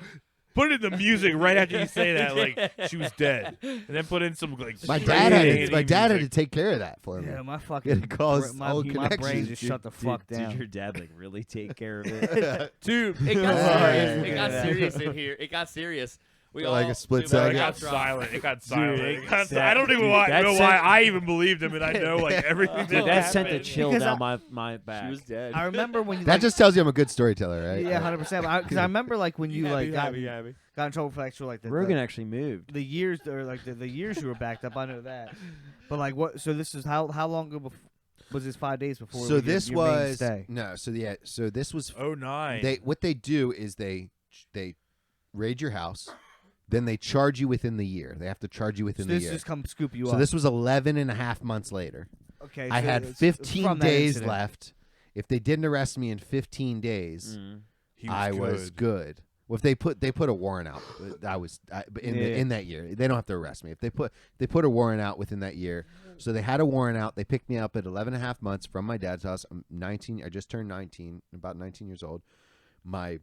Put in the music right after you say that, like she was dead, and then put in some like. My straight dad had Andy to, my dad had to music. take care of that for me. Yeah, my It fucking caused my, all my brain connections, just dude. shut the fuck down. Did your dad like really take care of it? Dude, it got Yeah. serious. It got Yeah. serious in here. It got serious. We Like all, a split we So second. it all got dropped. silent. It got silent. Dude, It got that- I don't even dude, know that why sent- I even believed him, and I know like everything Dude, that that sent a happened. chill Because down my back. She was dead. I remember when you That like, just tells you I'm a good storyteller, right? yeah, 100%. Because I remember like when you like got happy. in trouble for actual like Rogan actually moved. the years or like the years you were backed up. I know that. But like what? So this is how long ago was this 5 days before? So your- this your main was stay? no. So this was 09. what they do is they raid your house, then they charge you within the year. They have to charge you So within the this year. just come scoop you So up. this was 11 and a half months later. Okay. I so had it's 15 from that days incident. left. If they didn't arrest me in 15 days, He I was good. Well, if they put a warrant out, in that year. They don't have to arrest me. If they put a warrant out within that year. So they had a warrant out. They picked me up at 11 and a half months from my dad's house. I'm 19. I just turned 19, about 19 years old. My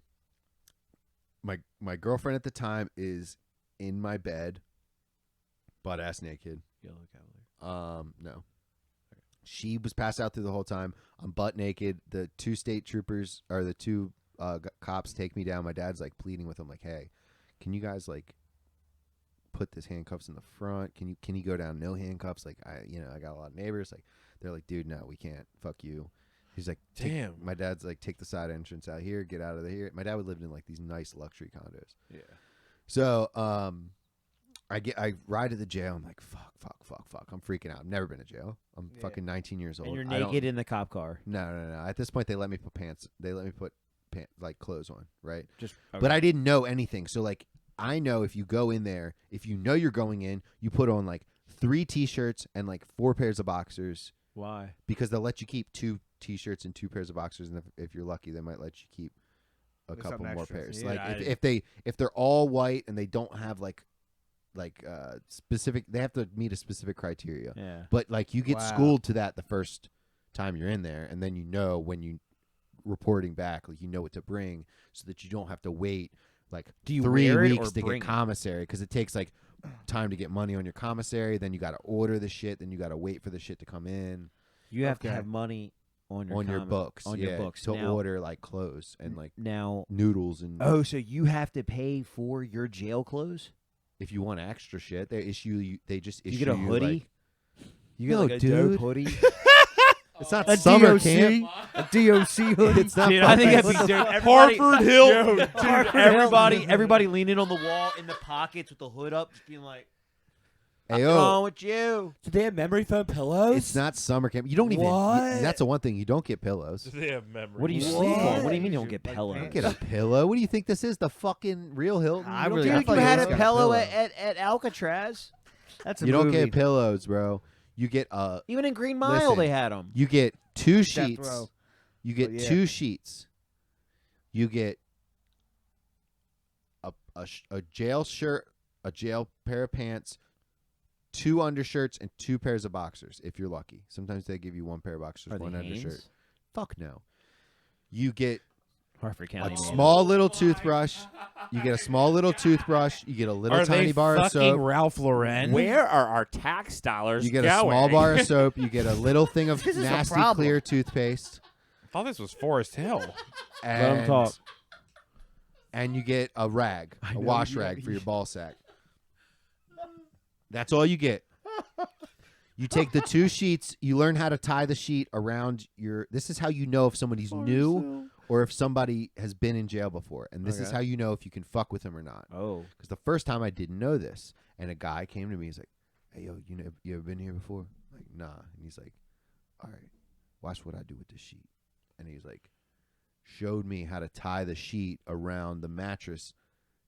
girlfriend at the time is in my bed, butt ass naked. Yellow Cavalier. No. She was passed out through the whole time. I'm butt naked. The 2 state troopers or the 2 cops take me down. My dad's like pleading with them, like, "Hey, can you guys like put this handcuffs in the front. Can you go down no handcuffs? Like I got a lot of neighbors. Like they're like, dude, no, we can't. Fuck you. He's like, Damn. My dad's like, take the side entrance out here, get out of here. My dad lived in like these nice luxury condos. Yeah. So I ride to the jail. I'm like, fuck. I'm freaking out. I've never been to jail. I'm fucking 19 years old. And you're I don't- naked in the cop car. No. At this point, they let me put pants. They let me put like clothes on, right? Just But I didn't know anything. So like, I know if you go in there, if you know you're going in, you put on like 3 T-shirts and like 4 pairs of boxers why? because they'll let you keep 2 T-shirts and 2 pairs of boxers, and if you're lucky, they might let you keep a There's couple something more extra. pairs. Yeah, Like if they're all white and they don't have like specific, they have to meet a specific criteria. Yeah. But like you get Wow. schooled to that the first time you're in there, and then you know when you reporting back, like you know what to bring, so that you don't have to wait like Do you 3 wear it weeks or to bring get it? commissary, because it takes like time to get money on your commissary. Then you got to order the shit. Then you got to wait for the shit to come in You have to Okay. have money on your on your books. on yeah, your books to now, order like clothes and like Now, noodles and so you have to pay for your jail clothes? if you want extra shit, they issue you. They just issue You get a hoodie? Like, You get No, like a dude. dope hoodie? it's not A summer DOC? camp. A DOC hoodie. It's not. Dude, I think fucking- that'd be dope. Everybody, Hartford Hill. Dude, Hartford everybody leaning on the wall in the pockets with the hood up, just being like, Hey, "What's yo, wrong with you?" Do they have memory foam pillows? it's not summer camp. You don't even. What? That's the one thing you don't get pillows. They have memory. What do you What? sleep on? What do you mean you don't Like get pillows? pants? Get a pillow. What do you think this is? The fucking real Hilton? I You don't really- get I Dude, thought you you had always a got a pillow pillow. at Alcatraz. That's a You don't movie. get pillows, bro. You get Even in Green Mile, Listen. they had them. you get 2 Death sheets. row. You get But yeah. 2 sheets. You get a jail shirt, a jail pair of pants, 2 undershirts, and 2 pairs of boxers if you're lucky. Sometimes they give you 1 pair of boxers, Are 1 they undershirt. Hanes? Fuck no. You get Hartford a County. man. small little toothbrush. You get a small little toothbrush. You get a little Are tiny they bar of fucking soap. Ralph Lauren? Where are our tax dollars You get going? a small bar of soap. You get a little thing of This is a nasty problem. clear toothpaste. I thought this was Forest Hill. Let 'em And, talk. and you get a rag, a wash rag for your ball sack. That's all you get. You take the 2 sheets. You learn how to tie the sheet around your. This is how you know if somebody's new or if somebody has been in jail before. And this is Okay. how you know if you can fuck with them or not. Oh. Because the first time I didn't know this, and a guy came to me. He's like, "Hey, yo, you ever been here before?" I'm like, nah. And he's like, "All right, watch what I do with this sheet." And he's like, showed me how to tie the sheet around the mattress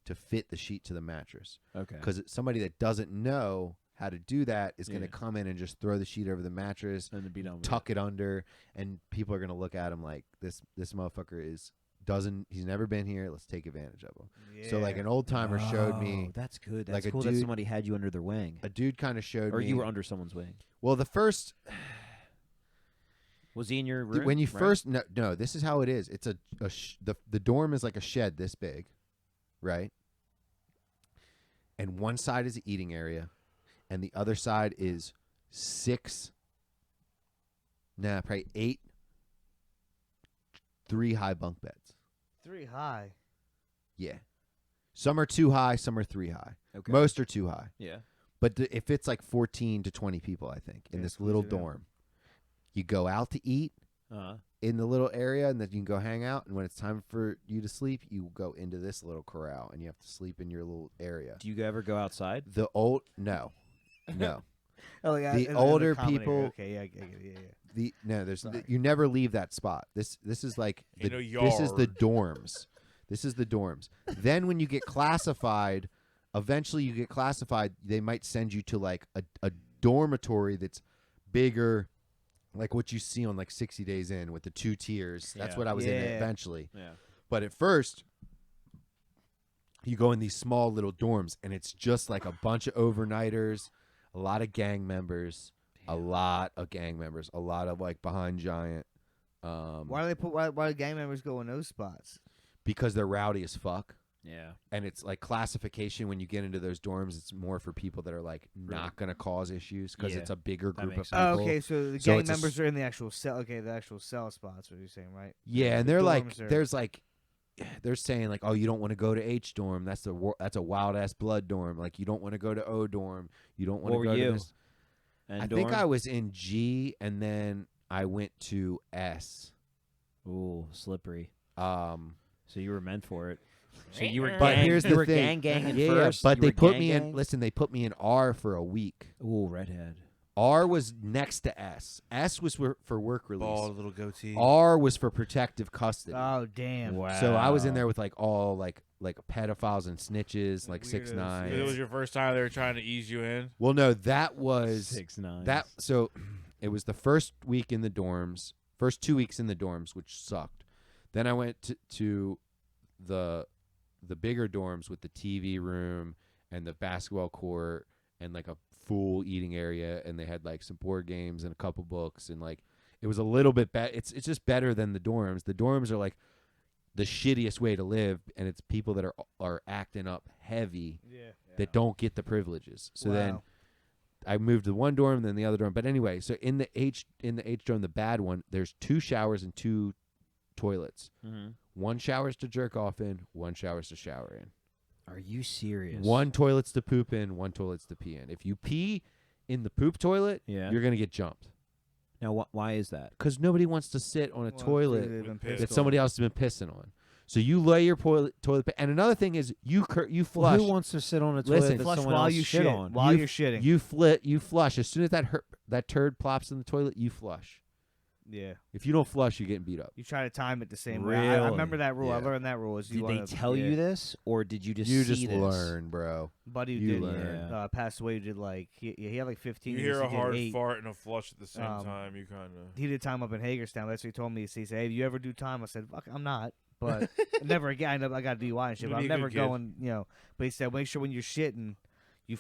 to fit the sheet to the mattress. Okay. Because somebody that doesn't know how to do that is going Yeah. to come in and just throw the sheet over the mattress, And to be done with tuck it under, and people are going to look at him like this motherfucker he's never been here. Let's take advantage of him. So like an old timer showed me, Oh, that's good. like That's a cool that dude- somebody had you under their wing. a dude kind of showed Or me. you were under someone's wing. Well, the first Was he in your room? when you right? first no, this is how it is. It's the dorm is like a shed this big, right? And one side is the eating area, and the other side is 8 3 high bunk beds. 3 high. Yeah. Some are 2 high, some are 3 high. Okay. Most are 2 high. Yeah. But if it's like 14 to 20 people, I think, in Yeah, this squeeze little it out. dorm, you go out to eat Uh-huh. in the little area, and then you can go hang out. And when it's time for you to sleep, you go into this little corral, and you have to sleep in your little area. Do you ever go outside? The old no. Oh, like The in older common area. people- Okay, yeah, I get it. Yeah. There's Sorry. you never leave that spot. This is like In a this is the yard. dorms. This is the dorms. Then when you get classified, eventually you get classified, they might send you to like a dormitory that's bigger, like what you see on like 60 Days In with the 2 tiers. That's Yeah. what I was in Yeah. eventually. Yeah. But at first, you go in these small little dorms, and it's just like a bunch of overnighters, a lot of gang members, a lot of like behind giant. Why do they put? Why do gang members go in those spots? Because they're rowdy as fuck. Yeah. And it's like classification when you get into those dorms, it's more for people that are like not going to cause issues because Yeah, it's a bigger that group of makes people. sense. Oh, okay, so the So gang it's a members are in the actual cell. Okay, the actual cell spots. What you're saying, right? Yeah, and The they're like, dorms are- there's like they're saying like, oh, you don't want to go to H dorm. That's a wild ass blood dorm. Like, you don't want to go to O dorm. You don't want to What go were to you? this. And I think dorm? I was in G, and then I went to S. Ooh, slippery. So So you were meant for it. So you were But gang, here's you the were thing. gang at yeah, first. but you they were put gang me in. gang? Listen, they put me in R for a week. Ooh, redhead. R was next to S. S was for work release. Bald little goatee. R was for protective custody. Oh damn! Wow. So I was in there with like all like pedophiles and snitches, like Weirdos, 6ix9ine. It was your first time they were trying to ease you in. Well, no, that was 6ix9ine. that. So it was the first week in the dorms, first 2 weeks in the dorms, which sucked. Then I went to the bigger dorms with the TV room and the basketball court and like a full eating area, and they had like some board games and a couple books, and like it was a little bit better. It's just better than the dorms. The dorms are like the shittiest way to live, and it's people that are acting up heavy that don't get the privileges. So then I moved to one dorm, then the other dorm. But anyway, so in the H dorm, the bad one, there's 2 showers and 2 toilets. Mm-hmm. 1 shower's to jerk off in, 1 shower's to shower in. Are you serious? 1 toilet's to poop in, 1 toilet's to pee in. If you pee in the poop toilet, Yeah. you're gonna get jumped Now, why is that? because nobody wants to sit on a toilet They've been with pissed that on. somebody else has been pissing on. So you lay your toilet. And another thing is you flush. Well, who wants to sit on a toilet Listen, that Flush someone while else you shit shit. on? While You- you're shitting. You flush as soon as that turd plops in the toilet. You flush. Yeah. If you don't flush, you're getting beat up. You try to time it the same way. I Really? remember that rule. I Yeah. learned that rule. Is you Did they wanna- tell yeah. you this, or did you just You see just this? learn, bro. Buddy who You did learn. passed away. Who did like he had like 15 You years. hear a he did hard 8. fart and a flush at the same Um, time. You kind of. He did time up in Hagerstown. That's what he told me. He said, "Hey, you ever do time?" I said, "Fuck, I'm not." But never again. I got a DUI and shit. But You'd I'm be a never good kid. going. You know. But he said, make sure when you're shitting, you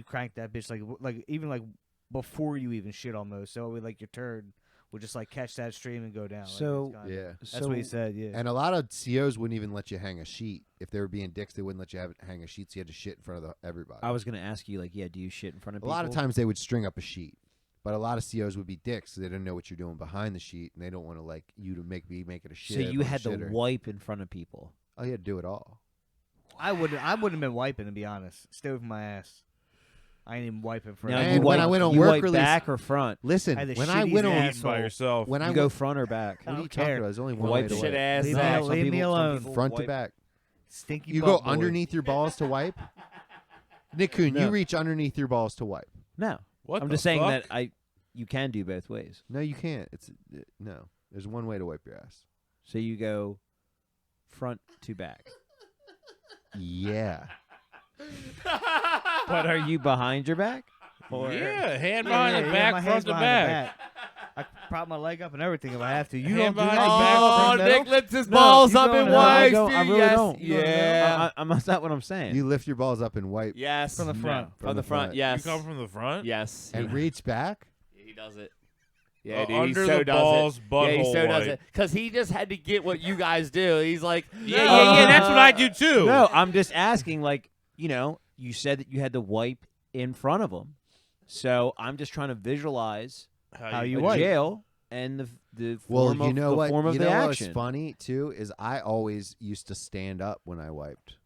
crank that bitch like even like before you even shit almost. So like your turd would just like catch that stream and go down. Like, So- it's kinda- Yeah. that's what he said. Yeah. And a lot of COs wouldn't even let you hang a sheet. If they were being dicks, they wouldn't let you hang a sheet, so you had to shit in front of everybody. I was going to ask you, like, yeah, do you shit in front of a people? lot of times they would string up a sheet. But a lot of COs would be dicks, so they didn't know what you're doing behind the sheet, and they don't want to like you to make it a shit. So you on had the to shitter. wipe in front of people. Oh, you had to do it all. I wouldn't have been wiping, to be honest. Stay with my ass. I ain't even wiping for Now, And you when wipe, I went on you work wipe release- back or front? Listen, I had the when I shittiest went on, ass. Eating by yourself. when I You go went, front or back? what are you don't talking care. about? There's only one Wipe way to shit wipe. ass. Leave Zach. me- leave me alone. Front to back. Stinky. You butt go boy. underneath your balls to wipe. Nick Kuhn, No. you reach underneath your balls to wipe. No. What I'm the just saying fuck? that you can do both ways. No, you can't. No. There's one way to wipe your ass. So you go front to back. Yeah. But are you behind your back? Yeah, hand behind the my back, hand's front to behind the back. I prop my leg up and everything if I have to. You Hand don't do behind that. the back, You Oh, go Nick middle. lifts his No, balls you up go and in the middle. I wipes. don't. dude. I really Yes. don't. Yeah. That's not what I'm saying. You lift your balls up and wipe Yes. From the front. From the front. Yes. You come from the front. Yes. and reach back. He does it. Yeah, dude. Under he so the does balls, it. Yeah, he butthole so does wipe. it. Because he just had to get what you guys do. He's like, Yeah, that's what I do too. No, I'm just asking. Like, you said that you had to wipe in front of them, so I'm just trying to visualize How a you wipe. jail and the Well, form you of, know the what? form of You the know what's action. funny too is I always used to stand up when I wiped.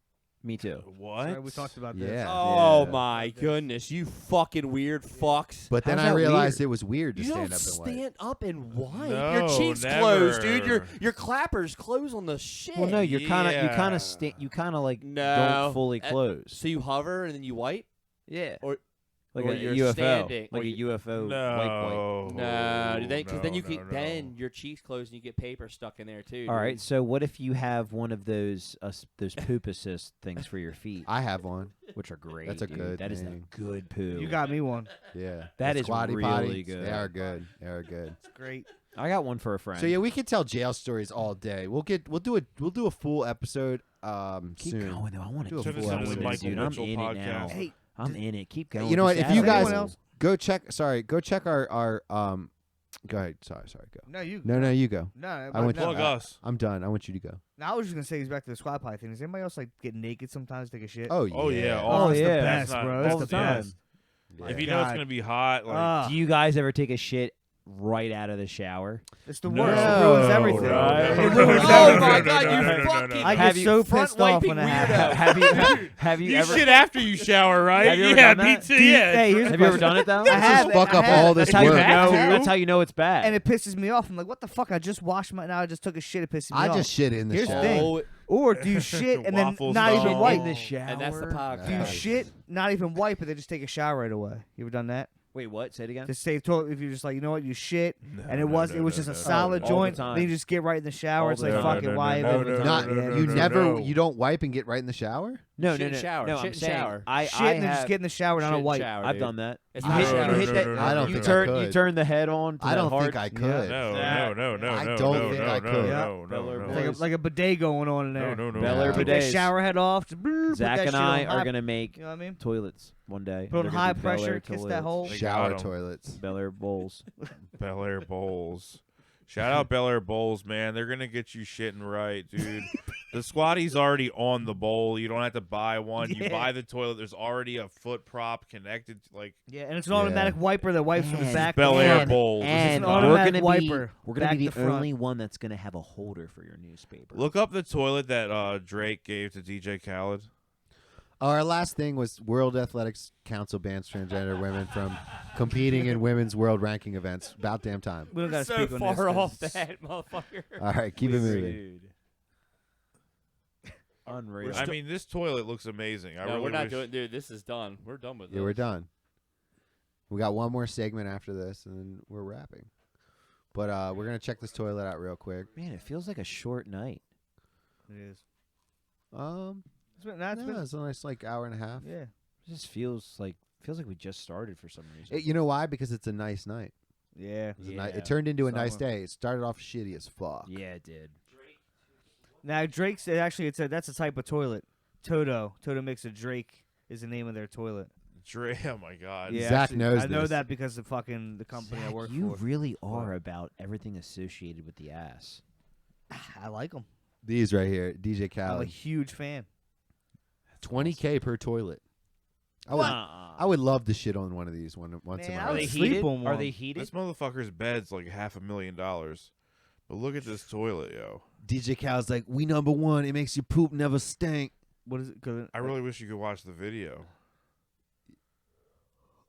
Me too. What? Sorry, we talked about this. Yeah. oh Yeah. my goodness, you fucking weird fucks. But then How's I that realized weird? it was weird to You stand don't up and wipe. stand up and wipe. No, your cheeks closed, dude. never. Your clappers close on the shit. Well, no, you kind Yeah. of like No. don't fully close. So you hover and then you wipe. Yeah, Or- like or a you're UFO, standing, like or a you- UFO wipe. No. No, because then you no, get no. then your cheeks close and you get paper stuck in there too. All dude. right, so what if you have one of those poop assist things for your feet, I have one. which are great. That's a dude. good That is a thing. good poo. You got me one. Yeah. That The is squatty really potty, good. They are good. They are good. It's great. I got one for a friend. So yeah, we could tell jail stories all day. We'll do a full episode keep soon. going though. I want Do to a Turn keep this full into the going, episode. Michael dude. I'm Mitchell in it now. podcast. Hey, I'm in it. Keep going. You know what? Just If you ask guys anyone else? go check our Go ahead. Sorry, go. no, you. No, you go. No, I went no. Plug us. I'm done. I want you to go. Now, I was just gonna say, back to the squat pie thing. Does anybody else like get naked sometimes, take a shit? Oh yeah. Oh yeah. Oh, it's yeah. the That's best, not- bro. that's It's all the the time. best. Yeah. If you know it's God. gonna be hot, like Ah. Do you guys ever take a shit right out of the shower. It's the No. worst. It ruins everything. Right. It ruins Oh everything. my God, you no, fucking I Have get you- so front pissed off when wiping it weirdo. happens. Have you You ever? shit after you shower, right? Have you ever yeah, done me that? too. Dude, Yeah. hey, here's Have the you ever question. done it though? I have. fuck I up have. all this That's how you work. know. to. That's how you know it's bad. And it pisses me off. I'm like, what the fuck? I just washed my. Now I just took a shit. It pisses me I off. just shit in the Here's the shower. thing. Oh, Or do you shit and then Waffle not even stall. wipe? in the shower. and that's the podcast. Do you shit, not even wipe, and then just take a shower right away? You ever done that? Wait, what? Say it again. Just save toilet. If you're just like, you know what, you shit, No, and it no, was no, it was no, just a no. solid All the joint. time. Then you just get right in the shower. All It's the like time. fucking No, wipe. no, every no, time. Not no, you no, never no. you don't wipe and get right in the shower. No, Shit no, and no. shower. No, Shit I'm and saying shower. I Shit, and then have. just get in the shower, not a Shit wipe. shower, I've dude. done that. It's You not hit, a shower. you hit No, that. no, no, I don't you think turn. I You could. turn the head on. To I that don't hard, think I could. No, Yeah. no, no, I no, don't no, think no, I no, could. no, Beller no, Like no. a, like a bidet going on in there. No, no, Beller Yeah. Take that bidets. shower head off. Just, put Zach that and shit I on are high- gonna make You know what I mean? toilets one day. Put on They're gonna high be pressure, Beller kiss that toilets. hole. They Shower got 'em. toilets. Beller bowls. Bel Air Bowls. Shout out Bel Air Bowls, man. They're gonna get you shitting right, dude. The squatty's already on the bowl. You don't have to buy one. You Yeah. buy the toilet. There's already a foot prop connected. Like Yeah, and it's an automatic wiper that wipes from the And back. Bel to the Air front. Bowls. This is And an not- we're automatic gonna wiper, We're gonna back be to the front. only one that's gonna have a holder for your newspaper. Look up the toilet that Drake gave to DJ Khaled. Our last thing was World Athletics Council bans transgender women from competing in women's world ranking events. About damn time. We don't gotta so speak on far this. off 'cause that, motherfucker. All right, keep it moving. Dude. Unreal. I mean, this toilet looks amazing. I No, really we're not wish- doing. Dude, this is done. We're done with this. Yeah, we're done. We got one more segment after this, and then we're wrapping. But we're gonna check this toilet out real quick. Man, it feels like a short night. It is. Um, It's been, nah, it's no, been, it's a nice like hour and a half. yeah. It just feels like we just started for some reason. You know why? Because it's a nice night. Yeah. It, was a Yeah, it turned into a nice summer. day. It started off shitty as fuck. Yeah, it did. Now Drake said actually that's a type of toilet. Toto. Toto makes a Drake is the name of their toilet. Drake. Oh my god. Yeah, Zach actually, knows I know this. that because of fucking the company I Zach, work you for. really are about everything associated with the ass. I like them. These right here, DJ I'm a Khaled, huge fan. 20K per toilet. I would love to shit on one of these once in Man, my I Are would they life. sleep heated? on Are one. they heated? This motherfucker's bed's like $500,000. But look at this toilet, yo. DJ Khaled's like, we number one. It makes your poop never stink. What is it? 'Cause I really wish you could watch the video.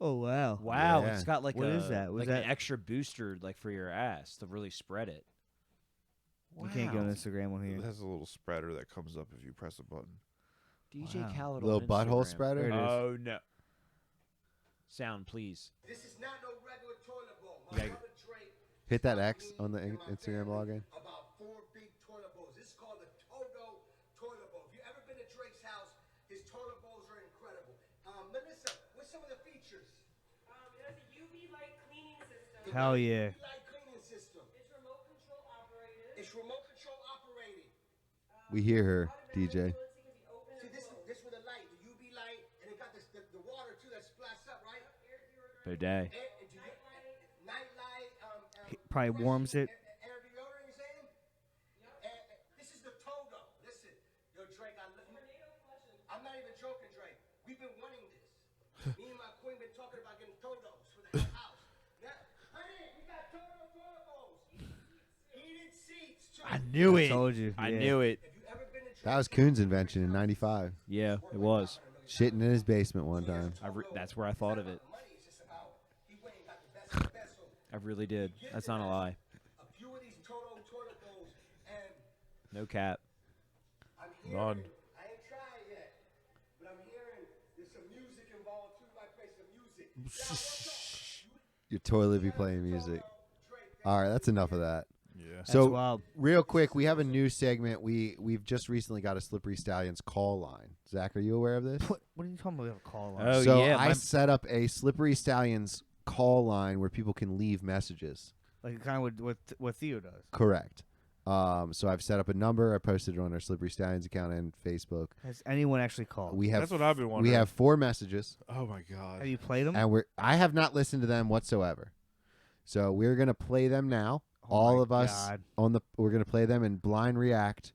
oh wow. Wow, Yeah. it's got like What a is that? Was like that- an extra booster like for your ass to really spread it. You can't go on Wow. Instagram on It here. has a little spreader that comes up if you press a button. DJ Wow. Khaled Little on butthole Instagram. spreader? There it is. Oh no. Sound please. This is not no regular toilet bowl. You gotta- brother Drake Hit that told X me on the and my Instagram family login. About 4 big toilet bowls. This is called the Toto toilet bowl. If you ever been to Drake's house, his toilet bowls are incredible. Melissa, what's some of the features? It has a UV light cleaning system. Hell yeah. Light cleaning system. It's remote control operated. It's remote control operated. We hear her, DJ. See this with a light, the UV light, and it got this the water too that splashes up, right? Bidet. And you get night light. Probably warms it. Air deodorant, you saying? This is the Toto. Listen, yo, Drake, I'm not even joking, Drake. We've been wanting this. Me and my queen been talking about getting Totos for the house. Now, honey, we got Toto toilet bowls. Heated seats, too. I knew I it. told you. I yeah. knew it. If you ever been to That was Coon's invention in '95. Yeah, it was. Shitting in his basement one time. That's where I thought of it. money, it's just about he went and got the best of the best. So I really did. That's not a lie. a few of these Toto toilet bowls, and No cap. I'm hearing, None. I ain't tried yet, but I'm hearing there's some music involved too. Might play some music. Your toilet be playing music. All right, that's enough of that. Yeah. That's So wild. real quick, we have a new segment. We've just recently got a Slippery Stallions call line. Zach, are you aware of this? What are you talking about? A call line? Oh, so yeah, I my- set up a Slippery Stallions call line where people can leave messages. Like kind of what Theo does. Correct. So I've set up a number. I posted it on our Slippery Stallions account and Facebook. Has anyone actually called? We have That's what I've been wondering. we have 4 messages, Oh my god. Have you played them? and I have not listened to them whatsoever. So we're gonna play them now. Oh All my of us God. we're gonna play them and blind react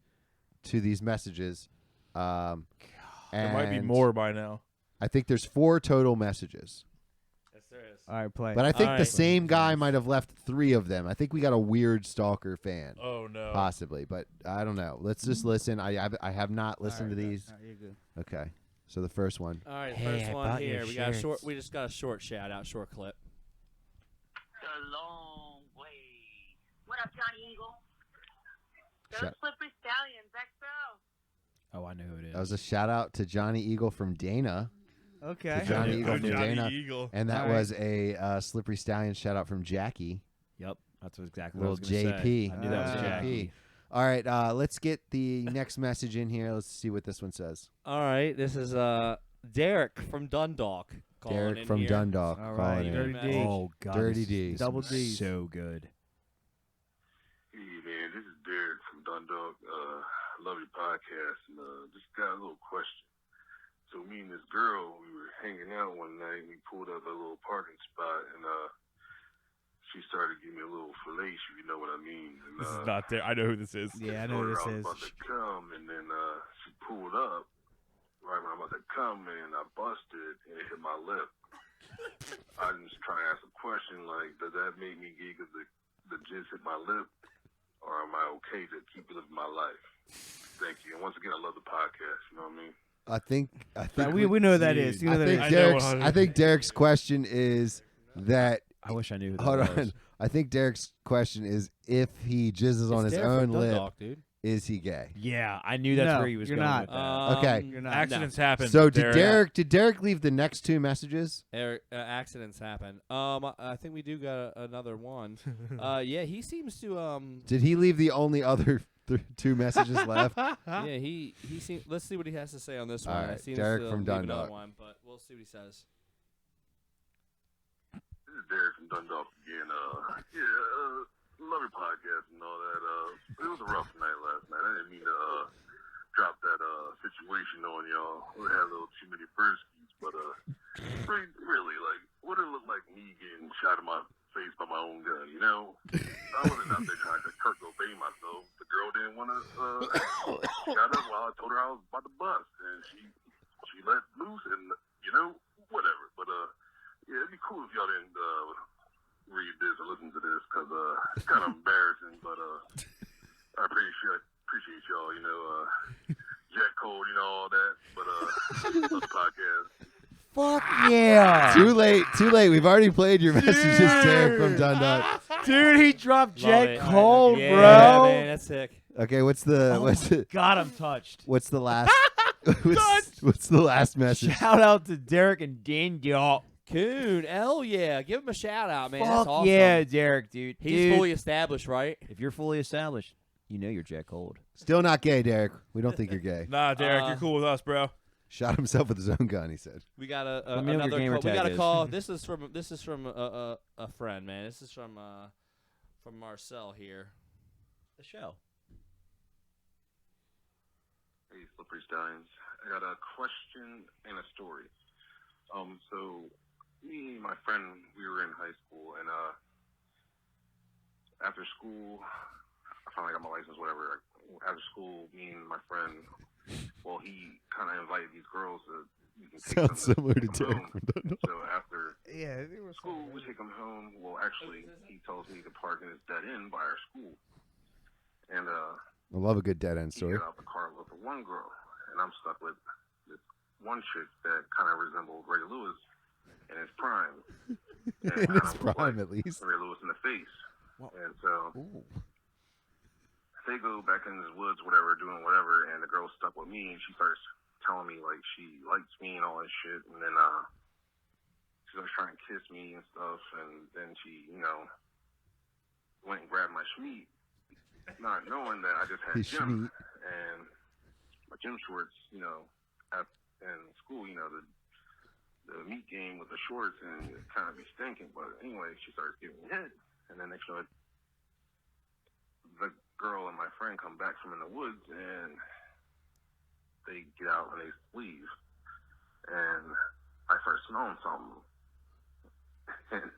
to these messages. There might be and more by now. I think there's 4 total messages. Yes, there is. All right, play. But I think All the right. same guy might have left 3 of them. I think we got a weird stalker fan. Oh no. Possibly, but I don't know. Let's just listen. I have not listened to these. All right, you're good. Okay. So the first one. All right, Hey, first I one bought your here. We got a short. shirts. We just got a short shout out, short clip. The long way. What up, Johnny Eagle? Those Shut- slippery stallions, XO. Oh, I know who it is. That was a shout out to Johnny Eagle from Dana, Okay. To Johnny Oh, Eagle from Johnny Dana. Eagle. and that All right. was a Slippery Stallion shout out from Jackie. Yep, that's exactly what I Little was gonna JP. say. I knew that was Ah. Jackie. All right, let's get the next message in here. Let's see what this one says. All right, this is Derek from Dundalk. calling Derek in from here. Dundalk. All calling right, in. Dirty D. Oh God, Dirty this- D. this Double was Ds. so good. Hey man, this is Derek from Dundalk. Love your podcast, and just got a little question. So me and this girl, we were hanging out one night. We pulled up a little parking spot, and she started giving me a little fellatio, if you know what I mean. And, This is not there. I know who this is. Yeah, I know told who her I this was is. about to come, and then she pulled up. Right when I'm about to come, and I busted, and it hit my lip. I'm just trying to ask a question, like, does that make me gay because the jizz hit my lip, or am I okay to keep living my life? Thank you. And once again, I love the podcast. You know what I mean? I think We know who that Dude, is. You know I that think is. I know Derek's. 100. I think Derek's question is that. I wish I knew who that Hold was. on. I think Derek's question is if he jizzes on It's his Derek own from lip, Dundalk, dude. is he gay? Yeah, I knew that's No, where he was you're going not. with that. Okay. You're not. Accidents happen. So did Derek. Derek leave the next 2 messages? Accidents happen. I think we do got another one. Yeah, he seems to Did he leave the only other 2 messages left? yeah, he seems. Let's see what he has to say on this one. All I right, seems Derek to from leave another Dundalk. one, but we'll see what he says. This is Derek from Dundalk again. Love your podcast and all that. It was a rough night last night. I didn't mean to drop that situation on y'all. We had a little too many brewskis, but really, like, what it looked like me getting shot in my face by my own gun, you know? I wasn't out there trying to Kurt Cobain myself. The girl didn't want to shut up while I told her I was about to bust, and she let loose, and you know, whatever. But yeah, it'd be cool if y'all didn't read this or listen to this, because it's kind of embarrassing. But I appreciate y'all, you know, jet code, you know, all that. But love the podcast. Fuck yeah. Too late. We've already played your messages, Derek from Dundalk. Dude, he dropped Love Jet it. Cold, Yeah, bro. man, that's sick. Okay, what's the God, I'm touched. what's the last what's the last message? Shout out to Derek and Daniel. Coon, hell yeah. Give him a shout out, man. Fuck That's awesome. yeah, Derek, dude. He's Dude. fully established, right? If you're fully established, you know you're Jack Cold. Still not gay, Derek. We don't think you're gay. Nah, Derek, you're cool with us, bro. Shot himself with his own gun, he said. We got Let me know what your another gamer call. We got tag a is. call. This is from a friend, man. This is from Marcel here. The show. Hey, Slippery Stallions. I got a question and a story. So me and my friend, we were in high school, and after school, I finally got my license, whatever. After school, me and my friend, well, he kind of invited these girls to. You can take Sounds them similar to home. Derek from Dundalk. So after Yeah, it was school, we take him home. Well, actually, he tells me to park in his dead end by our school, and I love a good dead end he story. got out the car with one girl, and I'm stuck with this one chick that kind of resembled Ray Lewis in his prime. And In kinda his looked prime, like at least. Ray Lewis in the face. And so they go back in the woods, whatever, doing whatever, and the girl's stuck with me, and she starts telling me, like, she likes me and all that shit, and then she starts trying to kiss me and stuff, and then she, you know, went and grabbed my schmeat, not knowing that I just had His gym, schmeat. and my gym shorts, you know, in school, you know, the meat game with the shorts, and it kind of be stinking, but anyway, she starts giving me head, and then next thing the girl and my friend come back from in the woods, and they get out and they leave, and I start smelling something, and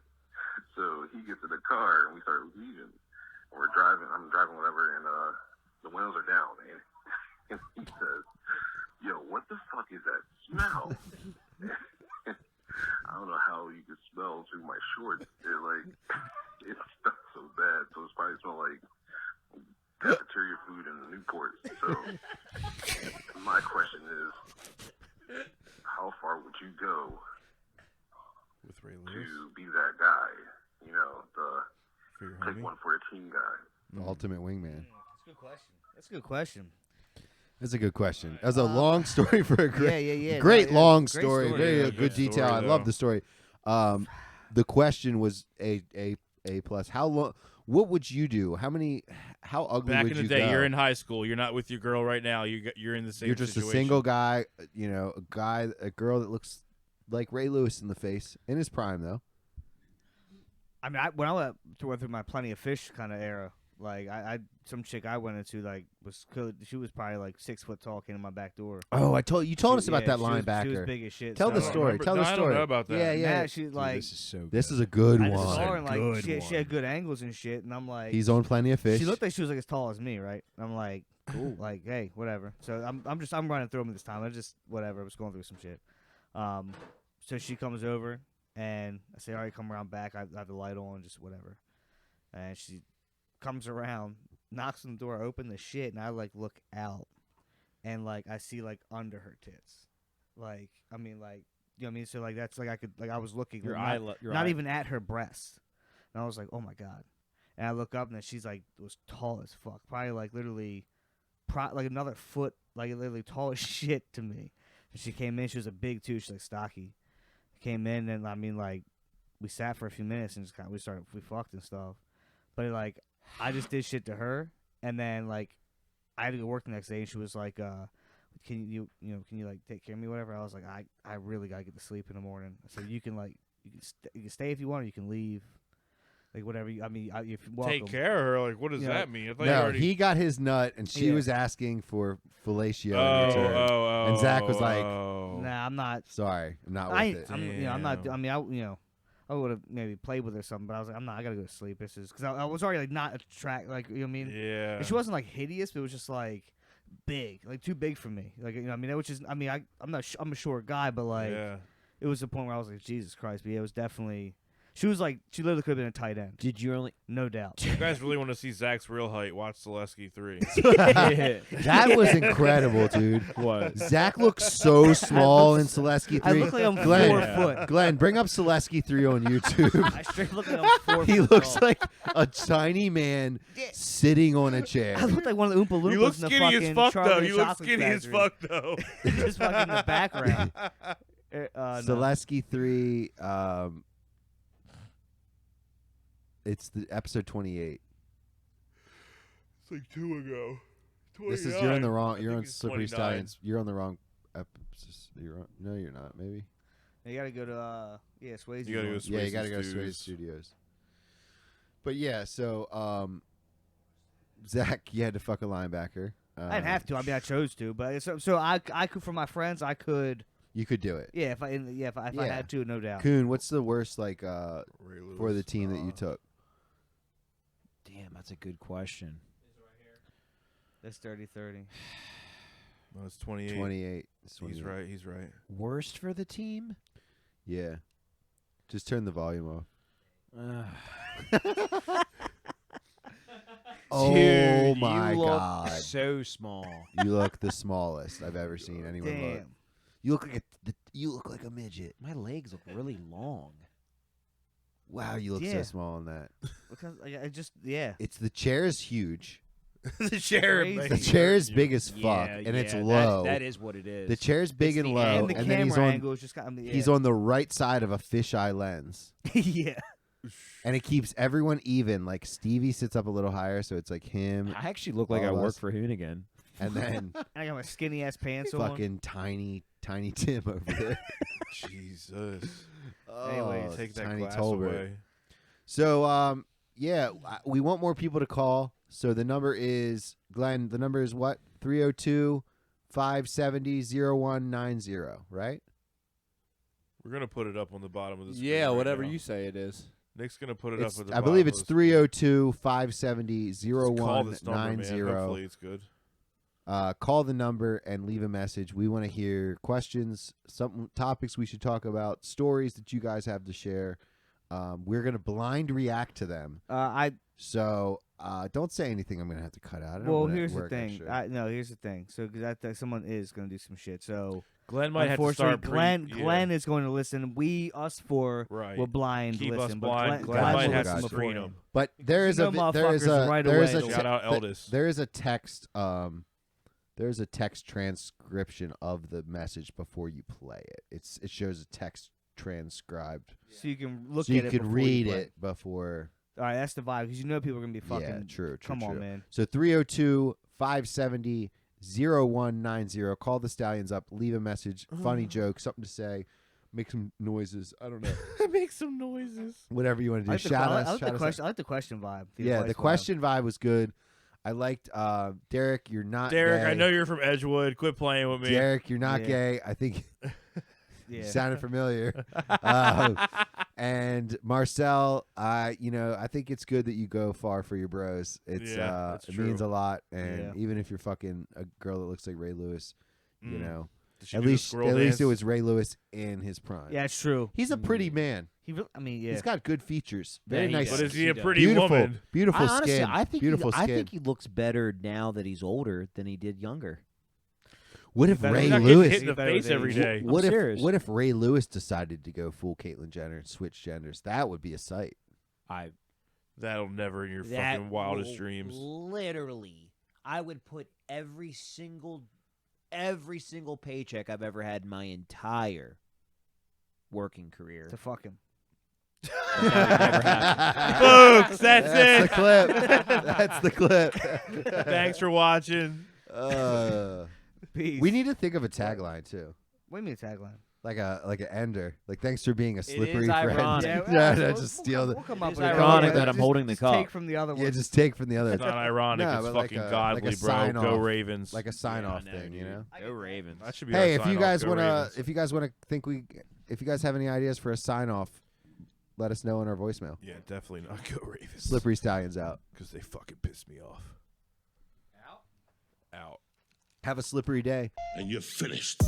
so he gets in the car, and we start leaving, and I'm driving whatever, and the windows are down, and he says, yo, what the fuck is that smell? I don't know how you could smell through my short. It like it smells so bad. So it's probably smell like cafeteria food in Newport. So my question is, how far would you go With Ray Lewis to be that guy? You know, the for your take homie. one for the team guy. The ultimate wingman. That's a good question. That's a good question. That's a good question. That was a long story for a great, yeah. great No, yeah, long great story. story. Very Yeah, good good detail. story, I love though. the story. The question was a plus. How long? What would you do? How ugly Back would in the you day, go? you're in high school. You're not with your girl right now. You're in the same. You're just situation. a single guy. You know, a girl that looks like Ray Lewis in the face, in his prime though. I mean, when I went through my Plenty of Fish kind of era, like some chick I went into like she was probably like 6 foot tall, came to my back door. Oh, you told us about that she was linebacker. big as shit. Tell so the I don't story. remember- Tell No, the I don't story. know about that. Yeah, yeah. Nah, she's like, This is so good. This is a good I just one. saw her and like Good she had good angles and shit, and I'm like, He's on Plenty of Fish. She looked like she was like as tall as me, right? And I'm like, cool, like hey, whatever. So I'm running through them this time. I just whatever. I was going through some shit. So she comes over and I say, all right, come around back. I have the light on, just whatever. And she comes around, knocks on the door, open the shit, and I like look out, and like I see like under her tits, like I mean like you know what I mean. So like that's like I was looking Your like, eye, not even at her breast, and I was like, oh my god. And I look up and then she's like was tall as fuck, probably like literally, like another foot, like literally tall as shit to me. And she came in, she was a big too, she's like stocky. Came in and I mean like we sat for a few minutes and just we fucked and stuff. But like I just did shit to her, and then like I had to go work the next day, and she was like, "Can you like take care of me, whatever?" I was like, "I really gotta get to sleep in the morning." So you can stay if you want, or you can leave, like whatever. If you're welcome. Take care of her. Like, what does Yeah. that mean? I thought you No, already... he got his nut, and she Yeah. was asking for fellatio in Oh, return. oh, And Zach was oh, like, oh. Nah, I'm not. Sorry, I'm not I with ain't, it. I'm not. Damn. I mean, I would have maybe played with her or something, but I was like, I'm not. I gotta go to sleep. This is because I was already like not attract. Like you know what I mean. Yeah. And she wasn't like hideous, but it was just like big, like too big for me. Like you know, what I mean, which is, I mean, I'm not, I'm a short guy, but like, yeah. it was the point where I was like, Jesus Christ. But yeah, it was definitely. She was like, she literally could have been a tight end, Did you only? no doubt. You guys really want to see Zach's real height? Watch Zaleski 3. That was incredible, dude. What? Zach looks so small in Selesky 3. I look like I'm Glenn, 4 foot. Glenn, bring up Selesky 3 on YouTube. I straight look like I'm 4 He foot looks tall. like a tiny man sitting on a chair. I look like one of the Oompa Loompas You look in the skinny fucking as fuck, Charlie though. and You look Chocolate skinny as Factory. fuck, though. Just fucking in the background. No. Selesky 3, it's the episode 28. It's like 2 ago. This is you're on the wrong. I You're think on it's Slippery 29. Stallions. You're on the wrong episode. No, you're not. Maybe. You gotta go to Swayze. You gotta go one. to Yeah, you Swayze got to go to Swayze Studios. Studios. But yeah, so Zach, you had to fuck a linebacker. I didn't have to. I mean, I chose to, but so I could for my friends. I could. You could do it. Yeah, if I Yeah. had to, no doubt. Kuhn, what's the worst Ray for Lewis. the team that you took? Damn, that's a good question. That's 30-30. No, it's 28. 28. It's He's 28. right. He's right. Worst for the team? Yeah. Just turn the volume off. Oh Dude, my you look god. so small. You look the smallest I've ever seen anyone look. Damn. You look like a midget. My legs look really long. Wow, you look so Yeah. small in that. Because like, I just It's the chair is huge. the chair. Crazy. The chair is big as fuck, and it's low. That is what it is. The chair's big It's and the low, and the and then he's camera on. angle is just kind of He's on the right side of a fisheye lens, yeah. and it keeps everyone even. Like Stevie sits up a little higher, so it's like him, I actually look like I all work us. for Hoonigan. and then I got my skinny ass pants on. fucking tiny Tim over there. Jesus. Anyways, Oh, Take that tiny glass Tolbert. away. So, yeah, we want more people to call. So the number is, Glenn, the number is what? 302-570-0190, right? We're gonna put it up on the bottom of the screen. Yeah, right whatever now. you say it is. Nick's gonna put it up It's, at the I bottom. believe of it's the screen. 302-570-0190. Call this number, man. Hopefully it's good. Call the number and leave a message. We want to hear questions, some topics we should talk about, stories that you guys have to share. We're gonna blind react to them. So don't say anything. I'm gonna have to cut out. Well, here's the thing. Here's the thing. So because someone is gonna do some shit. So Glenn might have to unfortunately, start. Glenn is going to listen. Us four Right. will blind Keep us listen. blind. But Glenn Glenn might will have listen to before screen him. him. But there is You a know there is a motherfuckers right there is away. a Shout out Eldest. there is a text there's a text transcription of the message before you play it. It shows a text transcribed, So you can look so at you it. can before read you play. it before. All right, that's the vibe because you know people are gonna be fucking. Yeah, true. Come on, man. So 302-570-0190. Call the Stallions up. Leave a message. Funny joke. Something to say. Make some noises. I don't know. Make some noises. Whatever you want to do. Shout us. I like shout the us question. I like the question vibe. Yeah, the advice question vibe was good. I liked Derek. You're not Derek, gay. I know you're from Edgewood. Quit playing with me. Derek, you're not Yeah. gay. I think vibe. you Yeah. sounded familiar. And Marcel, I think it's good that you go far for your bros. It's Yeah, that's it means true. a lot. And Yeah. even if you're fucking a girl that looks like Ray Lewis, you know, Did she at do the least squirrel it dance? was Ray Lewis in his prime. Yeah, it's true. He's a pretty man. I mean, yeah. He's got good features. Yeah, Very he nice. does. But is he a She pretty beautiful, woman? beautiful honestly, skin. I think beautiful I skin. think he looks better now that he's older than he did younger. What if better Ray He's not getting Lewis? hit in the Better face than every you. day. What I'm if serious. what if Ray Lewis decided to go full Caitlyn Jenner and switch genders? That would be a sight. That'll never in your That fucking wildest will dreams. Literally, I would put every single paycheck I've ever had in my entire working career. To fuck him. Folks, that's the it. clip. That's the clip. Thanks for watching. Peace. We need to think of a tagline too, What do you mean tagline? like an ender. Like thanks for being a slippery friend. ironic. Just steal We'll the. come up It's with it. ironic that I'm holding the Just cup. Take from the other one. Yeah, just take from the other. It's not ironic. No, it's but like fucking a- godly, like a bro. sign Go off. Ravens. Like a sign off I know, thing, you dude. know. Go Ravens. That should be Hey, our if you sign-off. guys Go want Ravens. if you guys want to if you guys have any ideas for a sign off, let us know in our voicemail. Yeah, definitely not Go Ravens. Slippery Stallions out. Because they fucking piss me off. Out. Have a slippery day. And you're finished.